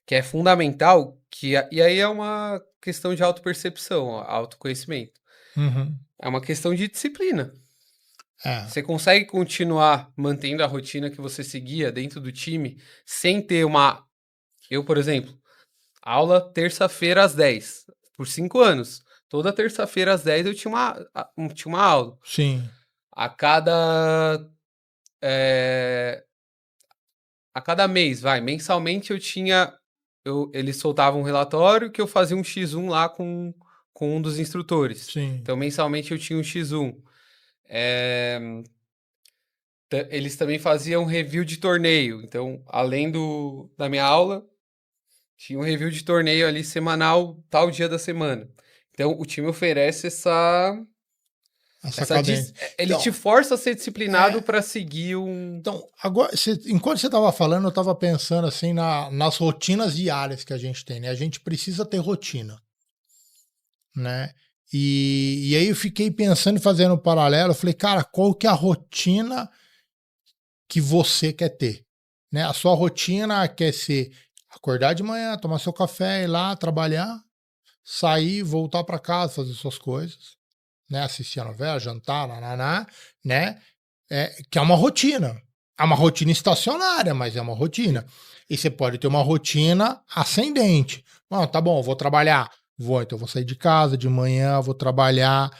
A: que é fundamental, e aí é uma questão de autopercepção, ó, autoconhecimento.
B: Uhum.
A: É uma questão de disciplina.
B: É,
A: Você consegue continuar mantendo a rotina que você seguia dentro do time sem ter uma. Eu, por exemplo, aula terça-feira às 10, por 5 anos. Toda terça-feira às 10 eu tinha uma aula.
B: sim,
A: A cada. eh, a cada mês, mensalmente eu tinha. Eles soltavam um relatório que eu fazia um X1 lá com um dos instrutores.
B: sim.
A: Então, mensalmente eu tinha um X1. Eh, Eles também faziam review de torneio. Então, além da minha aula, tinha um review de torneio ali semanal, tal dia da semana. Então, o time oferece
B: Essa cadência.
A: ele te
B: Então,
A: força a ser disciplinado
B: é,
A: para seguir um.
B: então agora, enquanto você estava falando, eu estava pensando assim nas rotinas diárias que a gente tem, né? A gente precisa ter rotina, né? E aí eu fiquei pensando e fazendo um paralelo, eu falei, cara, qual que é a rotina que você quer ter? Né? A sua rotina quer ser acordar de manhã, tomar seu café, ir lá trabalhar, sair, voltar para casa, fazer suas coisas, né? Assistir a novela, jantar, nananá, né? Que é uma rotina. É uma rotina estacionária, mas é uma rotina.
A: Sim.
B: E você pode ter uma rotina ascendente. Não, tá bom, vou trabalhar. Vou, então vou sair de casa de manhã, vou trabalhar,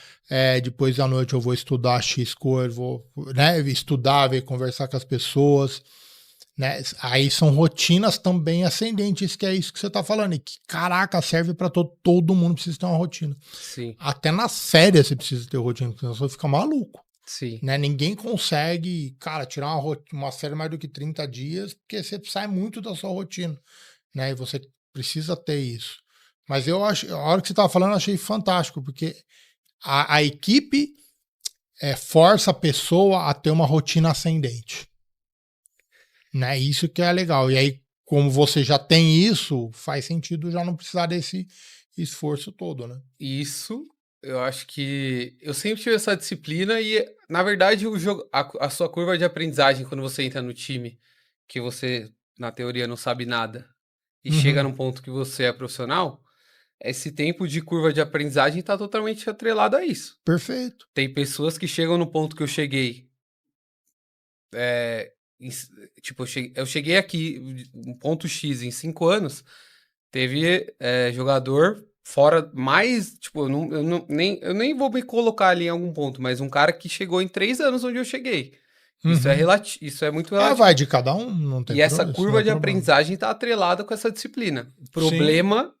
B: depois à noite eu vou estudar X coisa, vou, né, estudar, ver, conversar com as pessoas, né? Aí são rotinas também ascendentes, que é isso que você está falando, e que, caraca, serve para todo mundo precisa ter uma rotina.
A: Sim,
B: Até nas férias você precisa ter rotina, porque senão você fica maluco.
A: sim,
B: Né? Ninguém consegue, cara, tirar uma série mais do que 30 dias, porque você sai muito da sua rotina, né? E você precisa ter isso. Mas eu acho, a hora que você estava falando, eu achei fantástico, porque a equipe força a pessoa a ter uma rotina ascendente, né? Isso que é legal. E aí, como você já tem isso, faz sentido já não precisar desse esforço todo, né?
A: isso, eu acho que eu sempre tive essa disciplina e, na verdade, o jogo, a sua curva de aprendizagem quando você entra no time, que você, na teoria, não sabe nada, e chega
B: Uhum.
A: num ponto que você é profissional, esse tempo de curva de aprendizagem está totalmente atrelado a isso.
B: Perfeito.
A: Tem pessoas que chegam no ponto que eu cheguei, eh, tipo, eu cheguei aqui, um ponto X em 5 anos, teve, jogador fora mais, tipo, eu nem vou me colocar ali em algum ponto, mas um cara que chegou em 3 anos onde eu cheguei.
B: Uhum.
A: Isso é muito
B: Vai
A: relativo.
B: de cada um, não tem
A: E essa
B: problema, isso não
A: curva
B: é
A: de
B: problema.
A: aprendizagem está atrelada com essa disciplina. O
B: Sim,
A: problema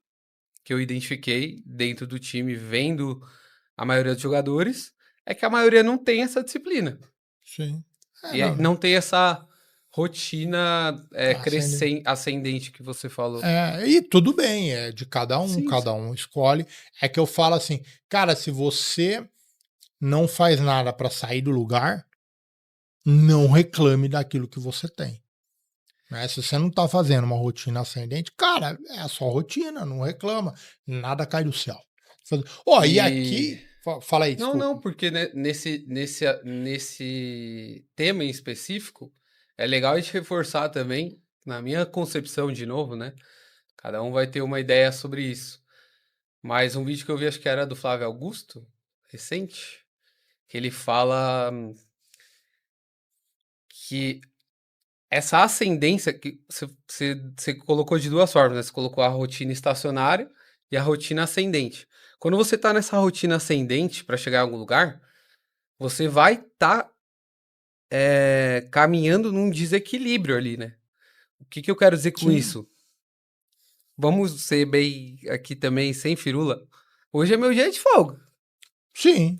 A: que eu identifiquei dentro do time, vendo a maioria dos jogadores, é que a maioria não tem essa disciplina.
B: sim.
A: E aí
B: Não,
A: não tem essa rotina,
B: acende.
A: ascendente que você falou.
B: E tudo bem, é de
A: Sim,
B: cada
A: sim.
B: um escolhe. É que eu falo assim, cara, se você não faz nada para sair do lugar, não reclame daquilo que você tem. Né? Se você não tá fazendo uma rotina ascendente, cara, é a sua rotina, não reclama. Nada cai do céu. Ó, e
A: E
B: aqui. Fala aí,
A: não,
B: desculpa.
A: não, porque nesse tema em específico, é legal a gente reforçar também, na minha concepção de novo, né? Cada um vai ter uma ideia sobre isso. Mas um vídeo que eu vi, acho que era do Flávio Augusto, recente, que ele fala que essa ascendência que você colocou de duas formas, né? Você colocou a rotina estacionária e a rotina ascendente. Quando você tá nessa rotina ascendente para chegar em algum lugar, você vai estar caminhando num desequilíbrio ali, né? O que que eu quero dizer com
B: Sim,
A: isso? Vamos ser bem aqui também, sem firula. Hoje é meu dia de folga.
B: sim,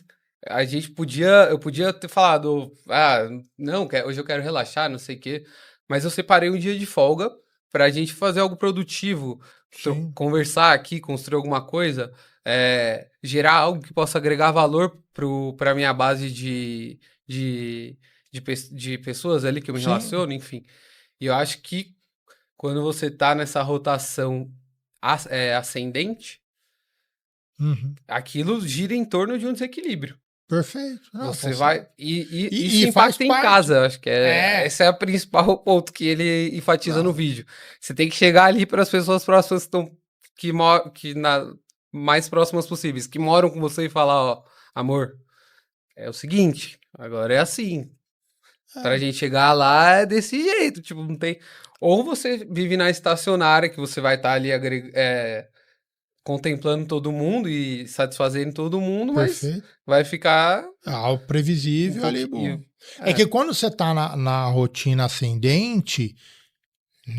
A: Eu podia ter falado, ah, não, hoje eu quero relaxar, não sei o quê, mas eu separei um dia de folga pra gente fazer algo produtivo,
B: sim,
A: conversar aqui, construir alguma coisa, gerar algo que possa agregar valor pra minha base de, de pessoas ali que eu me
B: sim.
A: relaciono, enfim. E eu acho que quando você tá nessa rotação ascendente,
B: Uhum.
A: aquilo gira em torno de um desequilíbrio.
B: Perfeito. Não,
A: Você
B: então
A: vai. Isso
B: e faz
A: impacta em
B: parte.
A: casa. Acho que
B: É,
A: esse é o principal ponto que ele enfatiza no
B: não,
A: vídeo. Você tem que chegar ali para as pessoas próximas que estão mais próximas possíveis, que moram com você e falar, ó, amor, é o seguinte, agora é assim. Pra
B: é,
A: gente chegar lá é desse jeito, tipo, não tem. Ou você vive na estacionária, que você vai estar ali contemplando todo mundo e satisfazendo todo mundo, mas
B: perfeito.
A: vai ficar
B: Algo
A: um
B: previsível ali, bom.
A: pouquinho.
B: É que
A: É,
B: quando você tá na rotina ascendente,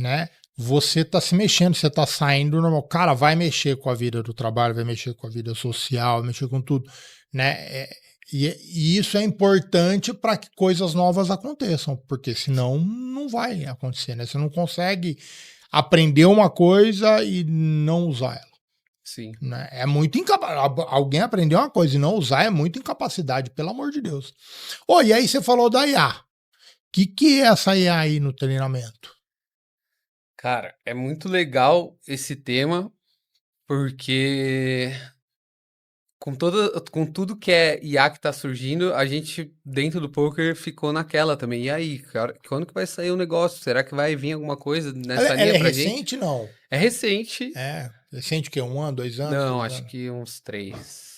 B: né? Você tá se mexendo, você tá saindo do normal. Cara, vai mexer com a vida do trabalho, vai mexer com a vida social, vai mexer com tudo, né? E isso é importante para que coisas novas aconteçam, porque senão não vai acontecer, né? Você não consegue aprender uma coisa e não usar ela.
A: sim.
B: Né? É muito incapaz. Alguém aprender uma coisa e não usar é muita incapacidade, pelo amor de Deus. Oh, e aí você falou da IA. O que é essa IA aí no treinamento?
A: Cara, é muito legal esse tema, porque com tudo que é IA que tá surgindo, a gente, dentro do poker, ficou naquela também. E aí, cara, quando que vai sair o negócio? Será que vai vir alguma coisa
B: Ela,
A: nessa
B: ela
A: linha
B: é
A: pra gente?
B: recente, não?
A: É recente.
B: É, recente o quê? Um ano, 2 anos,
A: Não,
B: 3
A: acho
B: anos?
A: que uns 3.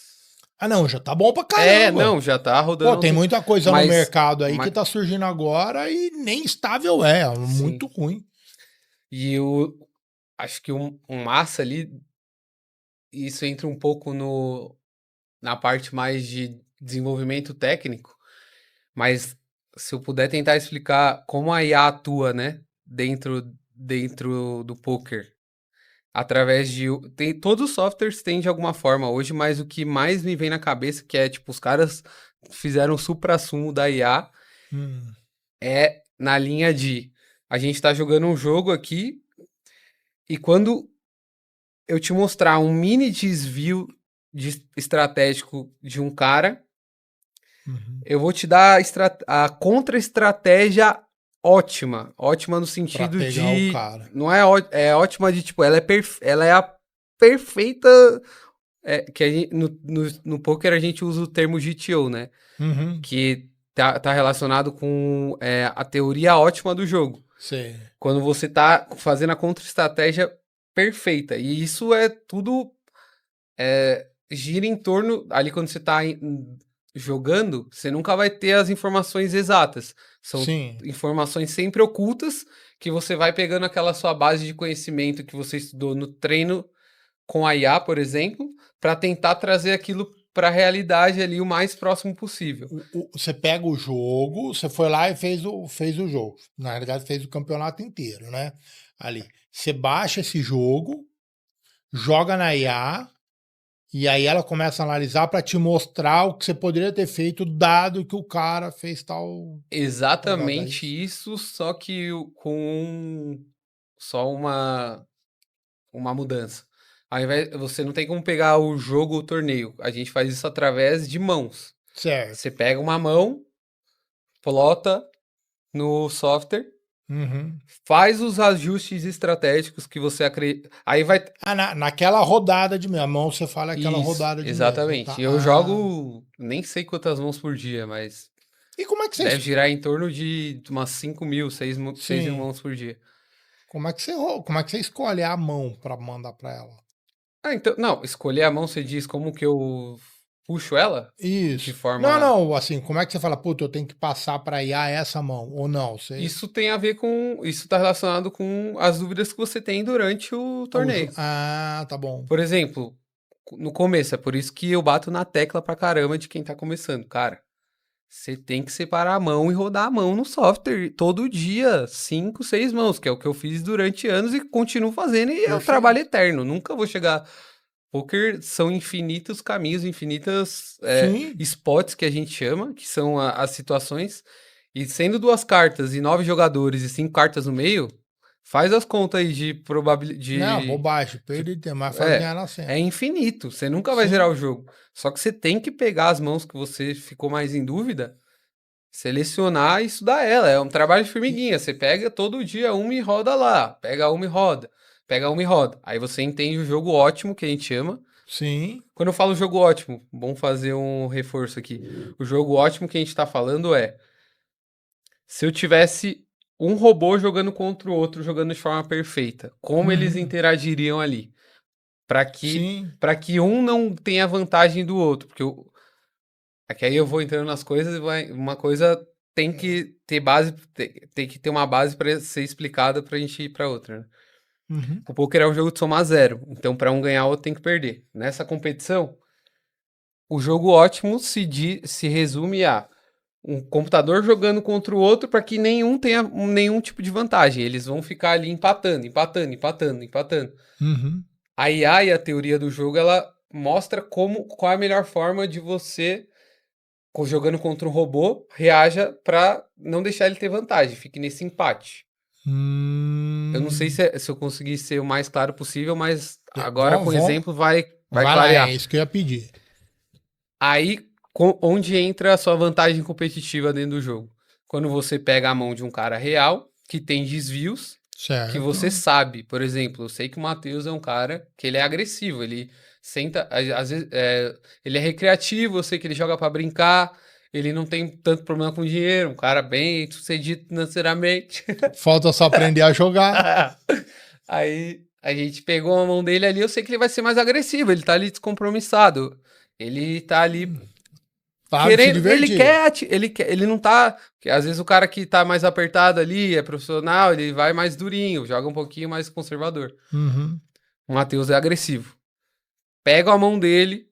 B: Ah, não, já tá bom pra
A: É,
B: caramba.
A: não, já tá rodando
B: Pô,
A: há um
B: tem
A: tempo.
B: muita coisa no
A: Mas,
B: mercado aí que
A: mas
B: tá surgindo agora e nem estável é muito
A: sim.
B: ruim.
A: E eu acho que um massa ali, isso entra um pouco na parte mais de desenvolvimento técnico, mas se eu puder tentar explicar como a IA atua, né, dentro do poker, através de todos os softwares têm de alguma forma hoje, mas o que mais me vem na cabeça que é tipo os caras fizeram o suprassumo da IA
B: Hum,
A: é na linha de a gente tá jogando um jogo aqui e quando eu te mostrar um mini desvio estratégico de um cara,
B: uhum.
A: eu vou te dar a contra-estratégia ótima. Ótima no
B: Pra
A: sentido
B: pegar o
A: de.
B: cara.
A: Não é, é ótima de tipo, ela é a perfeita. Que no poker a gente usa o termo GTO, né?
B: Uhum,
A: Que tá relacionado com a teoria ótima do jogo.
B: sei.
A: Quando você tá fazendo a contra-estratégia perfeita. E isso é tudo gira em torno. Ali quando você tá jogando, você nunca vai ter as informações exatas. São
B: Sim.
A: informações sempre ocultas que você vai pegando aquela sua base de conhecimento que você estudou no treino com a IA, por exemplo, para tentar trazer aquilo para a realidade ali o mais próximo possível.
B: Você pega o jogo, você foi lá e fez o jogo. Na realidade, fez o campeonato inteiro, né? Ali. Você baixa esse jogo, joga na IA, e aí ela começa a analisar para te mostrar o que você poderia ter feito, dado que o cara fez tal jogada. É
A: Exatamente
B: isso?
A: isso, só que só uma mudança. Ao invés, você não tem como pegar o jogo ou o torneio. A gente faz isso através de mãos. Você
B: Certo.
A: pega uma mão, plota no software,
B: Uhum.
A: faz os ajustes estratégicos que você acredita. Aí vai.
B: Ah, naquela rodada de mesa. A mão você fala aquela
A: Isso,
B: rodada de mesa, tá?
A: exatamente. Eu
B: Ah.
A: jogo nem sei quantas mãos por dia, mas
B: E como é que
A: deve
B: vocês.
A: girar em torno de umas 5.000, 6.000
B: Sim.
A: mãos por dia.
B: Como é que você escolhe a mão para mandar para ela?
A: Ah, então, não, escolher a mão, você diz como que eu puxo ela? De
B: Isso. Não,
A: forma.
B: não, assim, como é que você fala, puta, eu tenho que passar para IA essa mão? Ou não? Você.
A: Isso tem a ver com. Isso tá relacionado com as dúvidas que você tem durante o torneio.
B: Ah, tá bom.
A: Por exemplo, no começo, é por isso que eu bato na tecla pra caramba de quem tá começando. Cara, você tem que separar a mão e rodar a mão no software todo dia, 5, 6 mãos, que é o que eu fiz durante anos e continuo fazendo, e é um trabalho
B: Perfeito.
A: eterno. Nunca vou chegar. Poker são infinitos caminhos, infinitas
B: Sim.
A: spots que a gente chama, que são as situações. E sendo 2 cartas e 9 jogadores e 5 cartas no meio, faz as contas aí de
B: Não,
A: probabilidade.
B: bobagem.
A: De,
B: Perder tempo, mas faz
A: é,
B: ganhar na
A: é
B: cena.
A: infinito. Você nunca vai zerar
B: Sim.
A: o jogo. Só que você tem que pegar as mãos que você ficou mais em dúvida, selecionar e estudar ela. É um trabalho de
B: E,
A: formiguinha. Você pega todo dia uma e roda lá. Pega uma e roda. Pega uma e roda. Aí você entende o jogo ótimo, que a gente chama.
B: Sim.
A: Quando eu falo jogo ótimo, bom fazer um reforço aqui. O jogo ótimo que a gente tá falando é se eu tivesse um robô jogando contra o outro, jogando de forma perfeita, como eles
B: Uhum.
A: interagiriam ali? Para que
B: Sim.
A: para que um não tenha vantagem do outro, porque aqui aí eu vou entrando nas coisas e uma coisa tem que ter base, tem que ter uma base para ser explicada pra gente ir para outra, né?
B: Uhum.
A: O poker é um jogo de somar zero, então para um ganhar, o outro tem que perder. Nessa competição, o jogo ótimo se resume a um computador jogando contra o outro para que nenhum tenha nenhum tipo de vantagem. Eles vão ficar ali empatando, empatando, empatando, empatando.
B: Uhum.
A: A IA e a teoria do jogo, ela mostra qual é a melhor forma de você, jogando contra um robô, reaja para não deixar ele ter vantagem, fique nesse empate. Eu não sei
B: Hum.
A: se eu consegui ser o mais claro possível, mas agora
B: Vamos,
A: com
B: vamos.
A: exemplo vai
B: Vai lá, é
A: clarear.
B: isso que eu ia pedir.
A: Aí, onde entra a sua vantagem competitiva dentro do jogo? Quando você pega a mão de um cara real, que tem desvios, que você
B: Certo.
A: sabe. Por exemplo, eu sei que o Matheus é um cara que ele é agressivo, ele senta, às vezes, ele é recreativo, eu sei que ele joga pra brincar, ele não tem tanto problema com dinheiro, um cara bem sucedido financeiramente.
B: Falta só aprender a jogar.
A: Aí a gente pegou a mão dele ali, eu sei que ele vai ser mais agressivo, ele tá ali descompromissado. Ele tá ali
B: Para de se
A: querendo,
B: divertir.
A: ele não tá, porque às vezes o cara que tá mais apertado ali, é profissional, ele vai mais durinho, joga um pouquinho mais conservador.
B: Uhum.
A: O Matheus é agressivo. Pego a mão dele,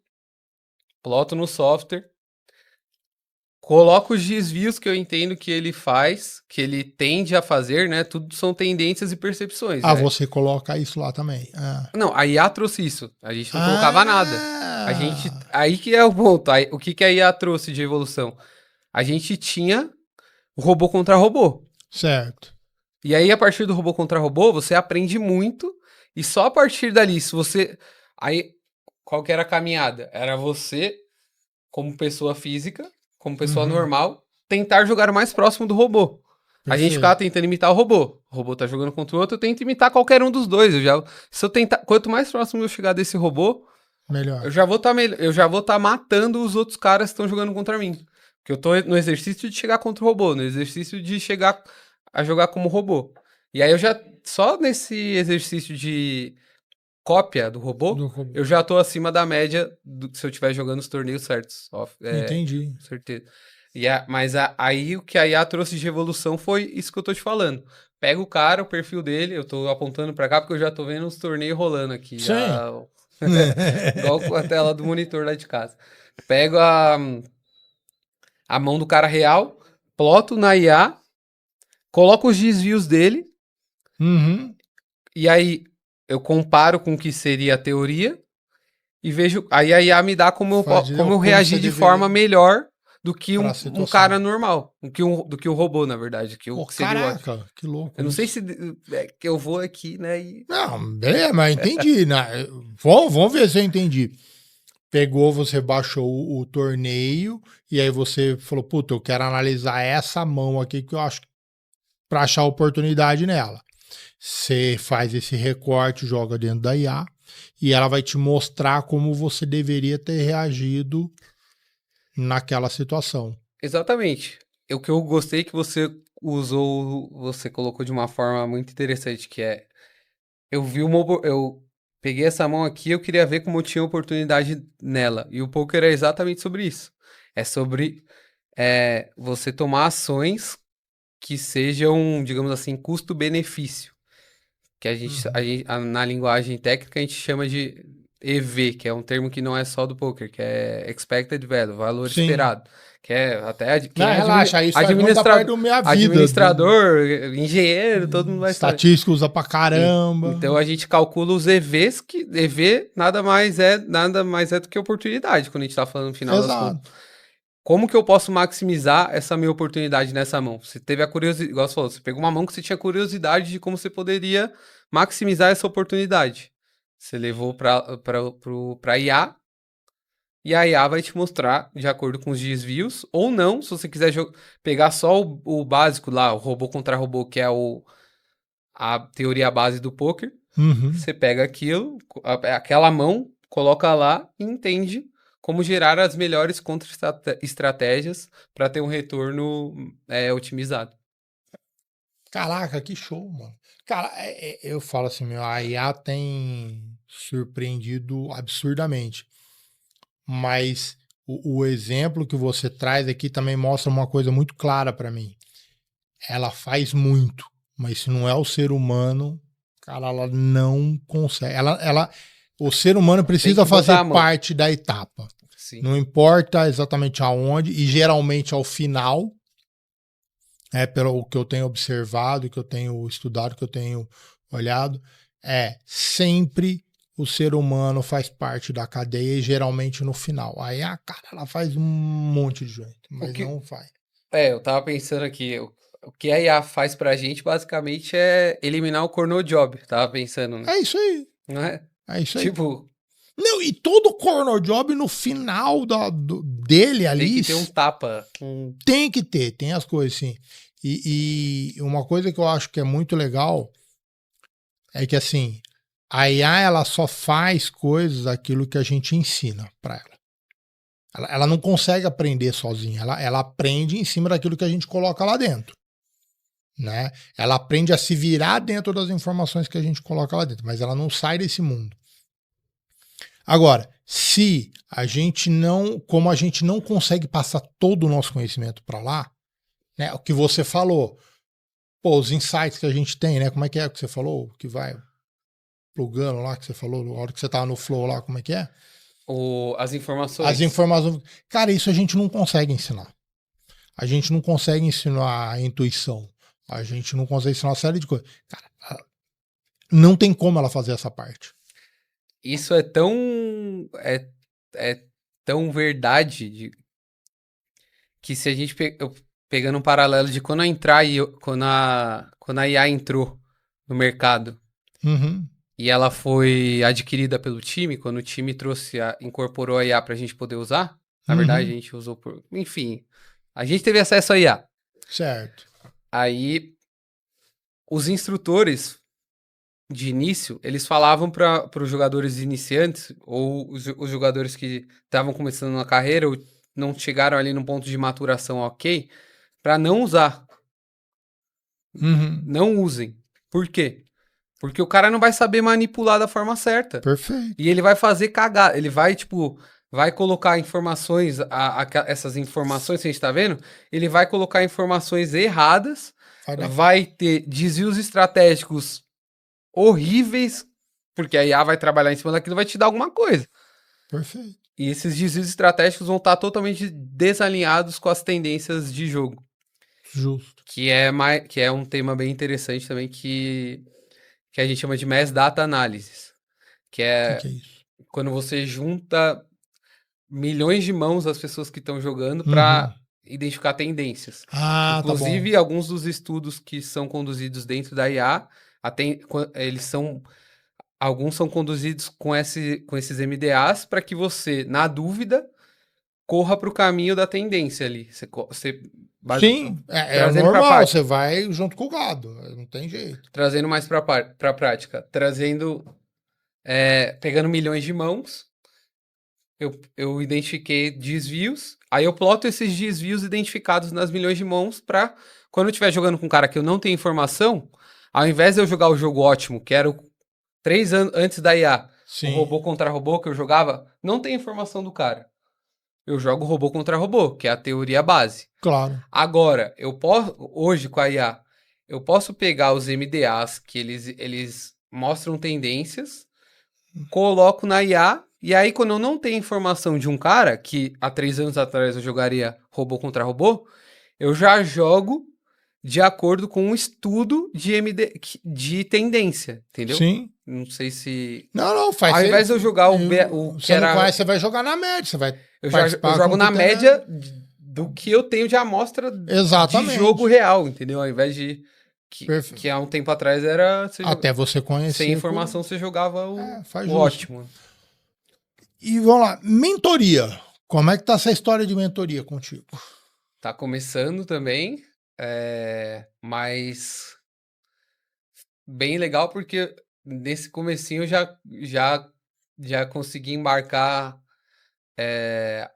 A: ploto no software, coloco os desvios que eu entendo que ele faz, que ele tende a fazer, né? Tudo são tendências e percepções,
B: Ah,
A: né?
B: você coloca isso lá também. Ah.
A: Não, a IA trouxe isso. A gente não colocava nada. A gente,
B: Ah,
A: aí que é o ponto. Aí, o que que a IA trouxe de evolução? A gente tinha robô contra robô.
B: certo.
A: E aí, a partir do robô contra robô, você aprende muito. E só a partir dali, se você. Aí, qual que era a caminhada? Era você, como pessoa física, como pessoa
B: Uhum.
A: normal, tentar jogar o mais próximo do robô. A gente ficava
B: Perfeito.
A: tentando imitar o robô. O robô tá jogando contra o outro, eu tento imitar qualquer um dos dois. Se eu tentar, quanto mais próximo eu chegar desse robô, eu
B: Melhor.
A: já vou estar eu já vou estar matando os outros caras que estão jogando contra mim. Porque eu tô no exercício de chegar contra o robô, no exercício de chegar a jogar como robô. E aí eu já só nesse exercício de cópia do robô,
B: Do robô.
A: eu já tô acima da média se eu estiver jogando os torneios certos.
B: Entendi.
A: Com certeza. Mas aí o que a IA trouxe de evolução foi isso que eu tô te falando. Pega o cara, o perfil dele, eu tô apontando pra cá porque eu já tô vendo os torneios rolando aqui.
B: Sim.
A: Já, igual com a tela do monitor lá de casa. Pego a mão do cara real, ploto na IA, coloco os desvios dele,
B: Uhum.
A: e aí eu comparo com o que seria a teoria e vejo. Aí a IA me dá como eu
B: Como você
A: reagir de forma
B: deveria
A: melhor do que
B: para a
A: um cara
B: situação.
A: normal, do que um robô, na verdade,
B: Pô,
A: que seria o ótimo.
B: caraca, que
A: Eu
B: louco
A: não sei
B: isso.
A: se que eu vou aqui, né?
B: Não, beleza, mas entendi. Né? Vamos ver se eu entendi. Pegou, você baixou o torneio e aí você falou, puta, eu quero analisar essa mão aqui que eu acho para achar oportunidade nela. Você faz esse recorte, joga dentro da IA e ela vai te mostrar como você deveria ter reagido naquela situação.
A: Exatamente. O que eu gostei que você usou, você colocou de uma forma muito interessante, que é eu peguei essa mão aqui, eu queria ver como eu tinha oportunidade nela. E o poker é exatamente sobre isso. É sobre você tomar ações que sejam, digamos assim, custo-benefício. Que
B: Uhum.
A: na linguagem técnica a gente chama de EV, que é um termo que não é só do poker, que é Expected Value, valor
B: Sim.
A: esperado. Que é até quem
B: Não,
A: é
B: relaxa, isso faz muita parte da minha vida.
A: administrador, engenheiro, todo mundo vai saber.
B: Estatística usa pra caramba.
A: Então a gente calcula os EVs, que EV nada mais é do que oportunidade, quando a gente está falando no final das contas.
B: Exato.
A: Como que eu posso maximizar essa minha oportunidade nessa mão? Você teve a curiosidade, igual você falou, você pegou uma mão que você tinha curiosidade de como você poderia maximizar essa oportunidade. Você levou para IA e a IA vai te mostrar de acordo com os desvios, ou não, se você quiser pegar só o básico lá, o robô contra robô, que é a teoria base do poker.
B: Uhum.
A: Você pega aquilo, aquela mão, coloca lá e entende como gerar as melhores contra-estratégias para ter um retorno otimizado.
B: Caraca, que show, mano. Cara, eu falo assim, meu, a IA tem surpreendido absurdamente. Mas o exemplo que você traz aqui também mostra uma coisa muito clara para mim. Ela faz muito, mas se não é o ser humano, cara, ela não consegue. O ser humano
A: Tem
B: precisa
A: que botar
B: fazer
A: a mão.
B: parte da etapa.
A: Sim.
B: Não importa exatamente aonde, e geralmente ao final, pelo que eu tenho observado, que eu tenho estudado, que eu tenho olhado, sempre o ser humano faz parte da cadeia e geralmente no final. Aí a cara, ela faz um monte de jeito,
A: O
B: mas
A: que,
B: não faz.
A: eu tava pensando aqui, o que a IA faz pra gente basicamente é eliminar o corno job, tava pensando, né?
B: É isso aí.
A: Não é?
B: É isso aí.
A: Tipo,
B: Não, e todo corner job no final dele
A: tem
B: ali
A: que ter um tapa.
B: tem que ter, tem as coisas sim. E uma coisa que eu acho que é muito legal é que assim, a IA ela só faz coisas aquilo que a gente ensina para ela. Ela não consegue aprender sozinha, ela aprende em cima daquilo que a gente coloca lá dentro. Né? Ela aprende a se virar dentro das informações que a gente coloca lá dentro, mas ela não sai desse mundo. Agora, se a gente não, como a gente não consegue passar todo o nosso conhecimento para lá, né? O que você falou, pô, os insights que a gente tem, né? Como é que você falou? Que vai plugando lá, que você falou, na hora que você tava no flow lá, como é que é?
A: As
B: As
A: informações.
B: informações. Cara, isso a gente não consegue ensinar. A gente não consegue ensinar a intuição. A gente não consegue ensinar uma série de coisas. Cara, não tem como ela fazer essa parte.
A: Isso é tão. É tão verdade que se a gente pegando um paralelo de quando a entrar e quando a IA entrou no mercado
B: Uhum,
A: e ela foi adquirida pelo time, quando o time incorporou a IA para a gente poder usar, na verdade a
B: uhum,
A: gente usou por, enfim, a gente teve acesso a IA.
B: certo.
A: Aí os instrutores de início, eles falavam para os jogadores iniciantes ou os jogadores que estavam começando na carreira ou não chegaram ali num ponto de maturação ok, para não usar.
B: Uhum,
A: Não usem. Por quê? Porque o cara não vai saber manipular da forma certa.
B: perfeito.
A: E ele vai fazer cagar. Ele vai, tipo, vai colocar informações, essas informações que a gente tá vendo, ele vai colocar informações erradas,
B: Vai dar.
A: vai ter desvios estratégicos horríveis, porque a IA vai trabalhar em cima daquilo e vai te dar alguma coisa.
B: Perfeito.
A: E esses desvios estratégicos vão estar totalmente desalinhados com as tendências de jogo.
B: Justo.
A: Que é um tema bem interessante também que a gente chama de Mass Data Analysis, que
B: Que
A: é
B: é isso?
A: quando você junta milhões de mãos das pessoas que estão jogando
B: Uhum.
A: para identificar tendências.
B: Ah, tá bom.
A: Inclusive, alguns dos estudos que são conduzidos dentro da IA, alguns são conduzidos com esses MDAs para que você, na dúvida, corra para o caminho da tendência ali. Você
B: Sim, é o
A: trazendo para a
B: normal,
A: parte,
B: você vai junto com o gado, não tem jeito.
A: trazendo mais para a prática, pegando milhões de mãos, eu identifiquei desvios, aí eu ploto esses desvios identificados nas milhões de mãos para quando eu estiver jogando com um cara que eu não tenho informação, ao invés de eu jogar o jogo ótimo, que era 3 anos antes da IA, o
B: Sim,
A: robô contra robô que eu jogava, não tem informação do cara. Eu jogo robô contra robô, que é a teoria base.
B: claro.
A: Agora, eu posso, hoje com a IA, eu posso pegar os MDAs que eles mostram tendências, coloco na IA, e aí quando eu não tenho informação de um cara, que há 3 anos atrás eu jogaria robô contra robô, eu já jogo de acordo com um estudo de tendência, entendeu?
B: Sim.
A: Não sei se.
B: Não, não, faz.
A: Ao invés de eu jogar o que
B: Você não
A: era.
B: vai, você vai jogar na média, você vai
A: Eu
B: participar com
A: jogo
B: o que
A: na
B: tem
A: média do que eu tenho de amostra de jogo
B: Exatamente.
A: real, entendeu? Ao invés de. Que
B: Perfeito.
A: há um tempo atrás era.
B: Até você
A: Sem
B: conhecer.
A: informação você jogava
B: Faz
A: o
B: justo.
A: ótimo.
B: E vamos lá, mentoria. Como é que tá essa história de mentoria contigo?
A: Tá começando também, mas bem legal porque nesse comecinho eu já já consegui embarcar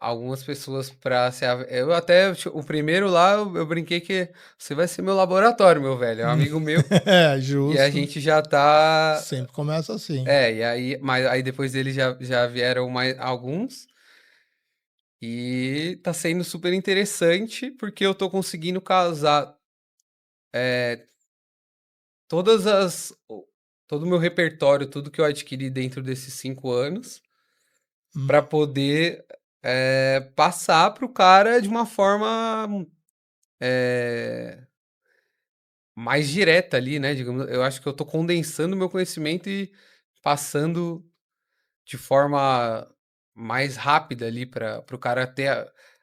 A: algumas pessoas para ser. Eu até, o primeiro lá, eu brinquei que você vai ser meu laboratório, meu velho. É um amigo meu.
B: É,
A: E a
B: justo.
A: gente já tá.
B: Sempre começa assim.
A: E aí, mas aí depois dele já vieram mais alguns. E tá sendo super interessante, porque eu tô conseguindo casar todas todo o meu repertório, tudo que eu adquiri dentro desses 5 anos,
B: Hum,
A: para poder passar pro cara de uma forma eh, mais direta ali, né? Digamos, eu acho que eu tô condensando meu conhecimento e passando de forma mais rápida ali para o cara ter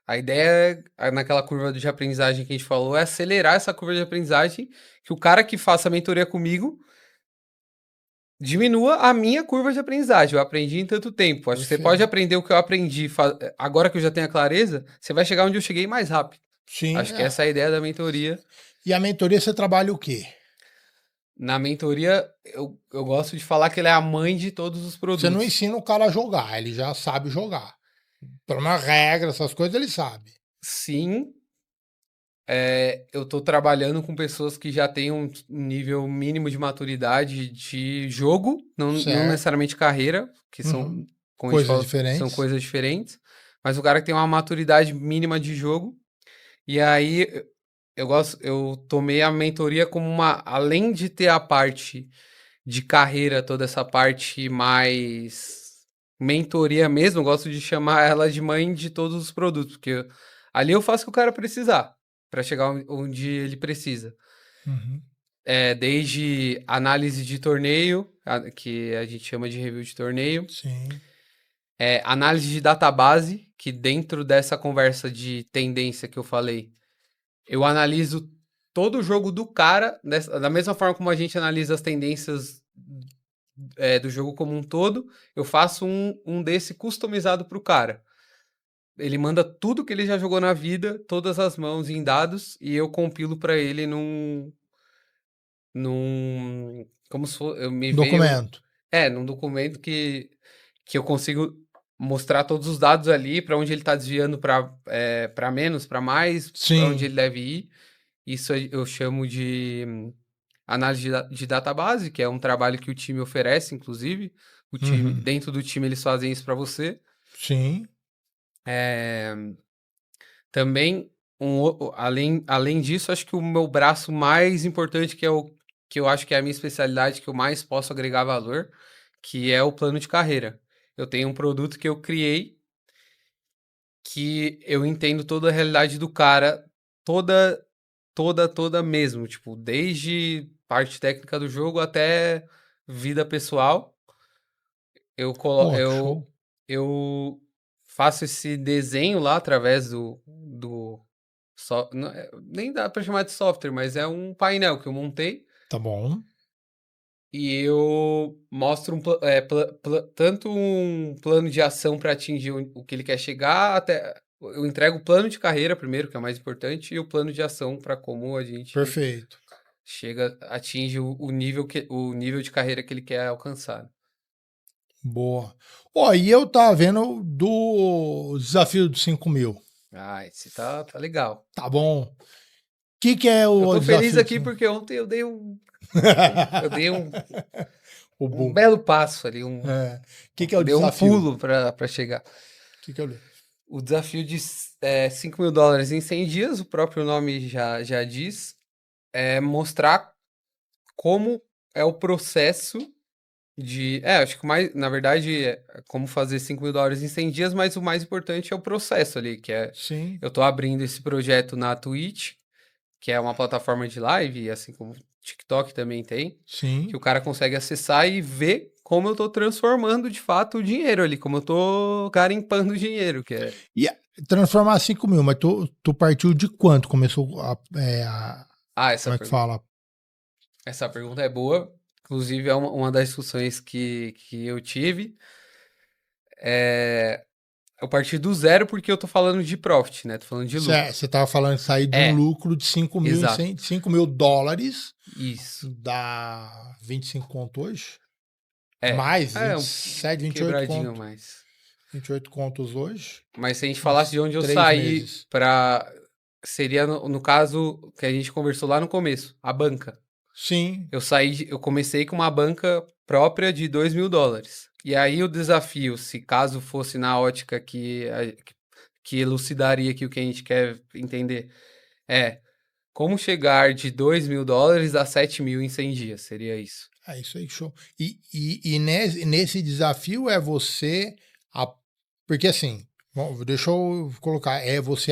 A: a ideia naquela curva de aprendizagem que a gente falou é acelerar essa curva de aprendizagem, que o cara que faça a mentoria comigo diminua a minha curva de aprendizagem. Eu aprendi em tanto tempo. Acho que você pode
B: perfeito.
A: aprender o que eu aprendi agora que eu já tenho a clareza, você vai chegar onde eu cheguei mais rápido.
B: Sim,
A: Acho que essa é a ideia da mentoria.
B: E a mentoria você trabalha o quê?
A: Na mentoria, eu gosto de falar que ele é a mãe de todos os
B: Você não
A: produtos.
B: ensina o cara a jogar, ele já sabe jogar. Pelo menos regra, essas coisas ele sabe.
A: Sim, eu tô trabalhando com pessoas que já têm um nível mínimo de maturidade de jogo, não
B: Certo.
A: necessariamente carreira, que
B: Uhum.
A: são, como a gente
B: Coisas
A: fala, são
B: diferentes.
A: coisas diferentes, mas o cara que tem uma maturidade mínima de jogo. E aí eu tomei a mentoria como além de ter a parte de carreira, toda essa parte mais mentoria mesmo, eu gosto de chamar ela de mãe de todos os produtos, porque ali eu faço o que o cara precisar, para chegar onde ele precisa.
B: Uhum.
A: Desde análise de torneio, que a gente chama de review de torneio,
B: Sim.
A: análise de database, que dentro dessa conversa de tendência que eu falei, eu analiso todo o jogo do cara, da mesma forma como a gente analisa as tendências do jogo como um todo, eu faço um desse customizado para o cara. Ele manda tudo que ele já jogou na vida, todas as mãos em dados, e eu compilo para ele como se for, eu me veio,
B: Documento.
A: num documento que eu consigo mostrar todos os dados ali, para onde ele está desviando para menos, para mais, para onde
B: Sim.
A: ele deve ir. Isso eu chamo de análise de database, que é um trabalho que o time oferece, inclusive. O time,
B: Uhum.
A: dentro do time eles fazem isso para você.
B: Sim.
A: É, também, além disso, acho que o meu braço mais importante, que eu acho que é a minha especialidade, que eu mais posso agregar valor, que é o plano de carreira. Eu tenho um produto que eu criei, que eu entendo toda a realidade do cara, toda, toda mesmo, tipo, desde parte técnica do jogo até vida pessoal. Eu, colo-
B: Pô, que
A: eu,
B: show.
A: eu faço esse desenho lá através nem dá para chamar de software, mas é um painel que eu montei
B: Tá bom.
A: e eu mostro tanto um plano de ação para atingir o que ele quer chegar, até eu entrego o plano de carreira primeiro, que é o mais importante, e o plano de ação para como a gente
B: Perfeito.
A: atinge o nível de carreira que ele quer alcançar.
B: Boa. Ó, e eu tava vendo do desafio dos 5.000.
A: Ah, esse tá legal.
B: Tá bom. O que é
A: Eu
B: o
A: tô feliz
B: desafio dos
A: aqui
B: 5.000?
A: porque ontem eu dei
B: O
A: um
B: boom.
A: belo passo ali,
B: É. Que é o
A: dei um
B: desafio?
A: pulo para chegar.
B: Que é o...
A: O desafio de $5.000 em 100 dias, o próprio nome já diz, é mostrar como é o processo acho que mais, na verdade, é como fazer $5.000 em 100 dias, mas o mais importante é o processo ali, que é,
B: Sim,
A: eu tô abrindo esse projeto na Twitch, que é uma plataforma de live, assim como o TikTok também tem, que
B: sim.
A: o cara consegue acessar e ver como eu tô transformando de fato o dinheiro ali, como eu tô garimpando o dinheiro, que é.
B: E transformar 5.000, mas tu partiu de quanto? Começou
A: Ah,
B: como é que fala?
A: essa pergunta é boa. Inclusive, é uma das discussões que eu tive. É, eu parti do zero porque eu tô falando de profit, né? Tô falando de lucro.
B: Você tava falando de sair de um
A: É,
B: lucro de 5.000 em
A: exato.
B: 100, $5.000
A: Isso.
B: dá 25 conto hoje? Mais,
A: Um
B: 27, 28
A: quebradinho a
B: conto.
A: mais.
B: 28 contos hoje.
A: Mas se a gente falasse de onde eu
B: 3
A: saí
B: meses.
A: seria no caso que a gente conversou lá no começo, a banca.
B: Sim.
A: Eu comecei com uma banca própria de $2.000. E aí o desafio, se caso fosse na ótica que elucidaria aqui o que a gente quer entender, é como chegar de $2.000 a 7.000 em 100 dias, seria isso.
B: É isso aí, show. E nesse desafio é você. Porque assim, deixa eu colocar, é você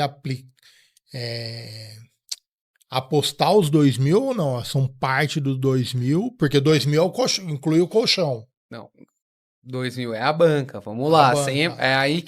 B: apostar os 2.000 ou não? São parte dos 2.000, porque 2.000 é inclui o colchão.
A: Não, 2.000 é a banca, vamos
B: A
A: lá.
B: banca.
A: É aí que